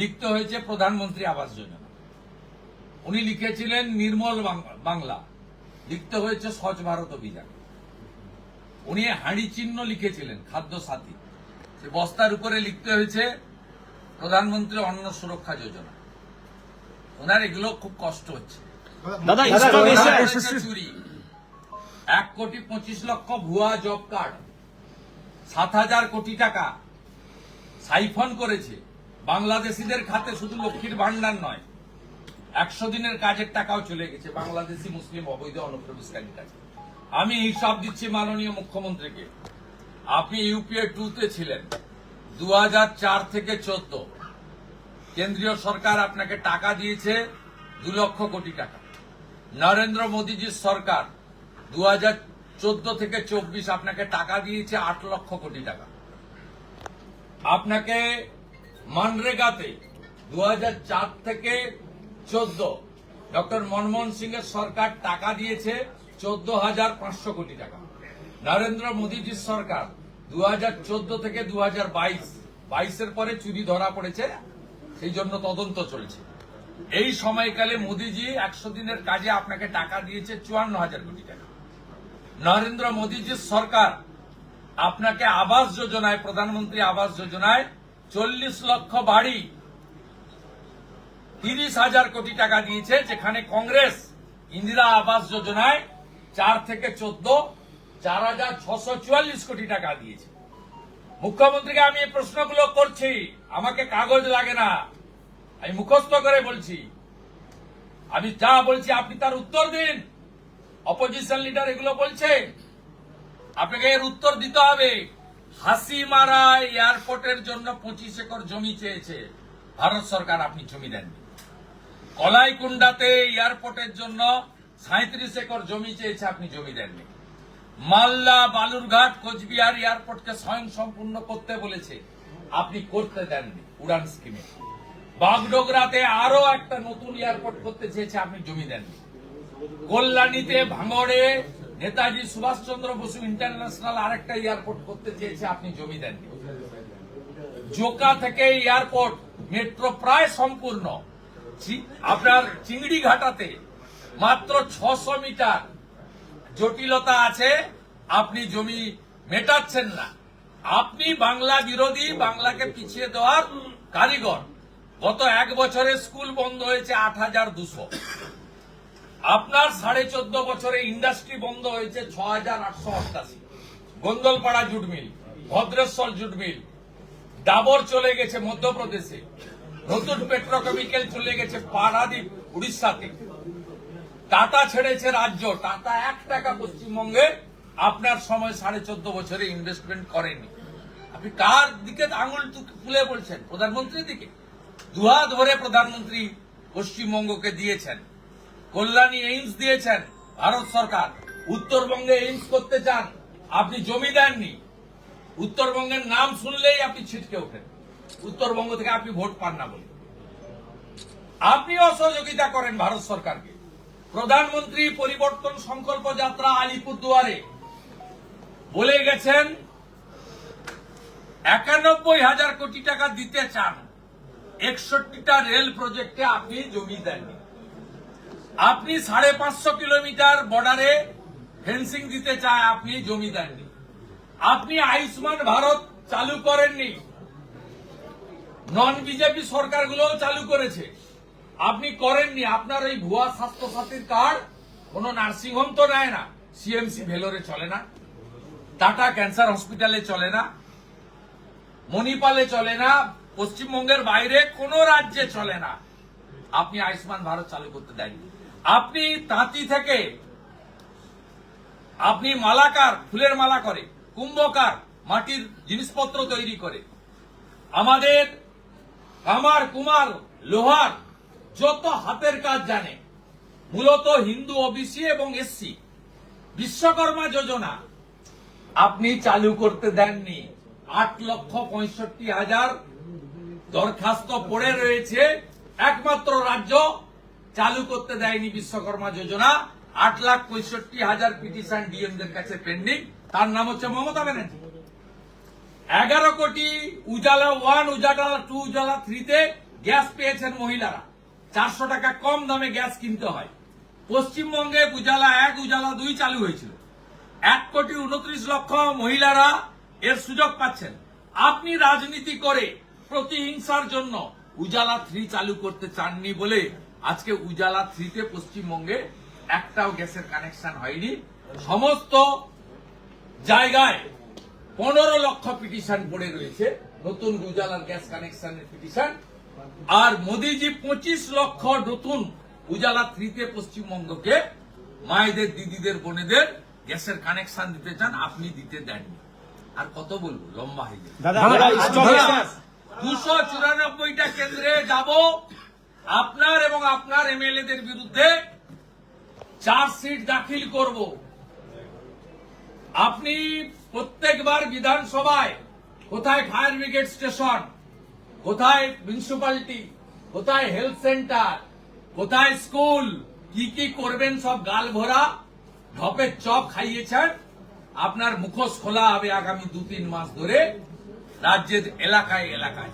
লিখতে হয়েছে প্রধানমন্ত্রী আবাস যোজনা। উনি লিখেছিলেন নির্মল বাংলা, লিখতে হয়েছে স্বচ্ছ ভারত অভিযান। উনি হাঁড়ি চিহ্ন লিখেছিলেন খাদ্য সাথী, সে বস্তার উপরে লিখতে হয়েছে প্রধানমন্ত্রী অন্ন সুরক্ষা যোজনা। ওনার এগুলো খুব কষ্ট হচ্ছে। দাদা চুরি 1,25,00,000 ভুয়া জব কার্ড, 7,000 কোটি টাকা সাইফন করেছে বাংলাদেশিদের খাতে। শুধু লক্ষ্মীর ভান্ডার নয়, 100 দিনের কাজের টাকাও চলে গেছে বাংলাদেশি মুসলিম অবৈধ অনুপ্রবেশকারীর কাছে। আমি হিসাব দিচ্ছি মাননীয় মুখ্যমন্ত্রীকে, আপনি ইউপিএ 2-তে ছিলেন 2004 থেকে 14। কেন্দ্রীয় সরকার আপনাকে টাকা দিয়েছে 2 লক্ষ কোটি টাকা। নরেন্দ্র মোদীজির সরকার 2014 থেকে 24 আপনাকে টাকা দিয়েছে 8 লক্ষ কোটি টাকা। আপনাকে মানরেগাতে 2004 থেকে 14 ডক্টর মনমোহন সিং এর সরকার টাকা দিয়েছে 14,500 কোটি টাকা। নরেন্দ্র মোদীজির সরকার 2014 থেকে 2022 এর পরে চুরি ধরা পড়েছে, সেই জন্য তদন্ত চলছে। এই সময়কালে মোদীজি 100 দিনের কাজে আপনাকে টাকা দিয়েছে 54,000 কোটি টাকা। নরেন্দ্র মোদীজির সরকার আপনাকে আবাস যোজনায়, প্রধানমন্ত্রী আবাস যোজনায় 40 লক্ষ বাড়ি 30,000 কোটি টাকা দিয়েছে, যেখানে কংগ্রেস ইন্দিরা আবাস যোজনায় 4 থেকে 14 4,644 কোটি টাকা দিয়েছে। মুখ্যমন্ত্রীকে আমি এই প্রশ্নগুলো করছি, আমাকে কাগজ লাগে না, আমি মুখস্থ করে বলছি। আমি যা বলছি আপনি তার উত্তর দিন। অপোজিশন লিডার এগুলো বলছে, আপনাকে এর উত্তর দিতে হবে। হাসিমারা এয়ারপোর্টের জন্য 25 একর জমি চেয়েছে ভারত সরকার, আপনি জমি দেননি। কলাইকুণ্ডাতে এয়ারপোর্টের জন্য 37 একর জমি চেয়েছে, আপনি জমি দেননি। মালদা, বালুরঘাট, কোচবিহার এয়ারপোর্টকে স্বয়ং সম্পূর্ণ করতে বলেছে, আপনি করতে দেননি উড়ান স্কিমে। বাগডোগরাতে আরো একটা নতুন এয়ারপোর্ট করতে চেয়েছে, আপনি জমি দেননি। কল্যাণীতে, ভাঙড়ে নেতাজি সুভাষচন্দ্র বসু ইন্টারন্যাশনাল আরেকটা এয়ারপোর্ট করতে চেয়েছে, আপনি জমি দেননি। জোকা থেকে এয়ারপোর্ট মেট্রো প্রায় সম্পূর্ণ। আপনার চিংড়ি ঘাটাতে মাত্র 600 মিটার জটিলতা আছে, আপনি জমি মেটাচ্ছেন না। আপনি বাংলা বিরোধী, বাংলাকে পিছিয়ে দেওয়ার কারিগর। গত 1 বছরে স্কুল বন্ধ হয়েছে 8,200। আপনার 14.5 বছরে ইন্ডাস্ট্রি বন্ধ হয়েছে 6,888। Gondalpara jute mill, Bhadreshwar jute mill, Dabur চলে গেছে মধ্যপ্রদেশে, নতুন পেট্রোকেমিক্যাল চলে গেছে পারাদীপ উড়িষ্যাতে। টাটা ছেড়েছে রাজ্য, টাটা 1 টাকা পশ্চিমবঙ্গে আপনার সময় 14.5 বছরে ইনভেস্টমেন্ট করেনি। আপনি কার দিকে আঙুল তুলে বলছেন? প্রধানমন্ত্রীর দিকে। দুহাত ভরে প্রধানমন্ত্রী পশ্চিমবঙ্গকে দিয়েছেন। কল্যাণী এইমস দিয়েছেন ভারত সরকার। উত্তরবঙ্গে এইমস করতে চান, আপনি জমি দেননি। উত্তরবঙ্গের নাম শুনলেই আপনি ছিটকে ওঠেন, উত্তরবঙ্গ থেকে আপনি ভোট পান না বলে। আপনি অসহযোগিতা করেন ভারত সরকারকে। প্রধানমন্ত্রী পরিবর্তন সংকল্প যাত্রা আলিপুরদুয়ারে বলে গেছেন 91,000 কোটি টাকা দিতে চান। 61টা রেল প্রজেক্টে আপনি জমি দেননি। আপনি 550 কিলোমিটার বর্ডারে ফেন্সিং দিতে চায়, আপনি জমি দেননি। আপনি আয়ুষ্মান ভারত চালু করেননি, নন বিজেপি সরকারগুলোও চালু করেছে, আপনি করেননি। আপনার ওই ভুয়া স্বাস্থ্য সাথীর কার্ড কোন নার্সিংহোম তো নেয় না, সিএমসি ভেলোরে চলে না, টাটা ক্যান্সার হসপিটালে চলে না, মণিপালে চলে না, পশ্চিমবঙ্গের বাইরে কোন রাজ্যে চলে না। আপনি আয়ুষ্মান ভারত চালু করতে দেননি। আপনি তাঁতি থেকে আপনি মালাকার, ফুলের মালা করে, কুম্ভকার, মাটির জিনিসপত্র তৈরি করে, আমাদের কামার, কুমার, লোহার যত হাতের কাজ জানে, মূলত হিন্দু, ওবিসি এবং এসসি, বিশ্বকর্মা যোজনা আপনি চালু করতে দেননি। 8,65,000 দরখাস্ত পড়ে রয়েছে, একমাত্র রাজ্য চালু করতে দেয়নি বিশ্বকর্মা যোজনা। 8,65,000 পিটিশন ডিএমদের কাছে পেন্ডিং, তার নাম হচ্ছে মমতা ব্যানার্জি। 11 কোটি উজালা 1, উজালা 2, উজালা 3-তে গ্যাস পেয়েছেন মহিলারা। 400 টাকা কম দামে গ্যাস কিনতে হয়। পশ্চিমবঙ্গে উজালা 1, উজালা 2 চালু হয়েছিল। 1,29,00,000 মহিলারা এর সুযোগ পাচ্ছেন। আপনি রাজনীতি করে প্রতিহিংসার জন্য উজালা 3 চালু করতে চাননি বলে আজকে উজালা 3-তে পশ্চিমবঙ্গে একটাও গ্যাসের কানেকশন হয়নি। সমস্ত জায়গায় 15 লক্ষ পিটিশন পড়ে রয়েছে, নতুন উজালার গ্যাস কানেকশনের পিটিশন। আর মোদিজি 25 লক্ষ নতুন উজালা 3-তে পশ্চিমবঙ্গকে মায়েদের, দিদিদের, বোনেদের গ্যাসের কানেকশন দিতে চান, আপনি দিতে দেননি। আর কত বলবো, লম্বা হয়ে যায়। 294টা কেন্দ্রে যাব, আপনার এবং আপনার এমএলএদের বিরুদ্ধে চার্জশিট দাখিল করব। আপনি প্রত্যেকবার বিধানসভায় কোথায় ফায়ার ব্রিগেড স্টেশন, কোথায় মিউনিসিপ্যালিটি, কোথায় হেলথ সেন্টার, কোথায় স্কুল, কি কি করবেন সব গাল ভরা ঢপের চপ খাইয়েছেন। আপনার মুখোশ খোলা হবে আগামী 2-3 মাস ধরে রাজ্যের এলাকায় এলাকায়।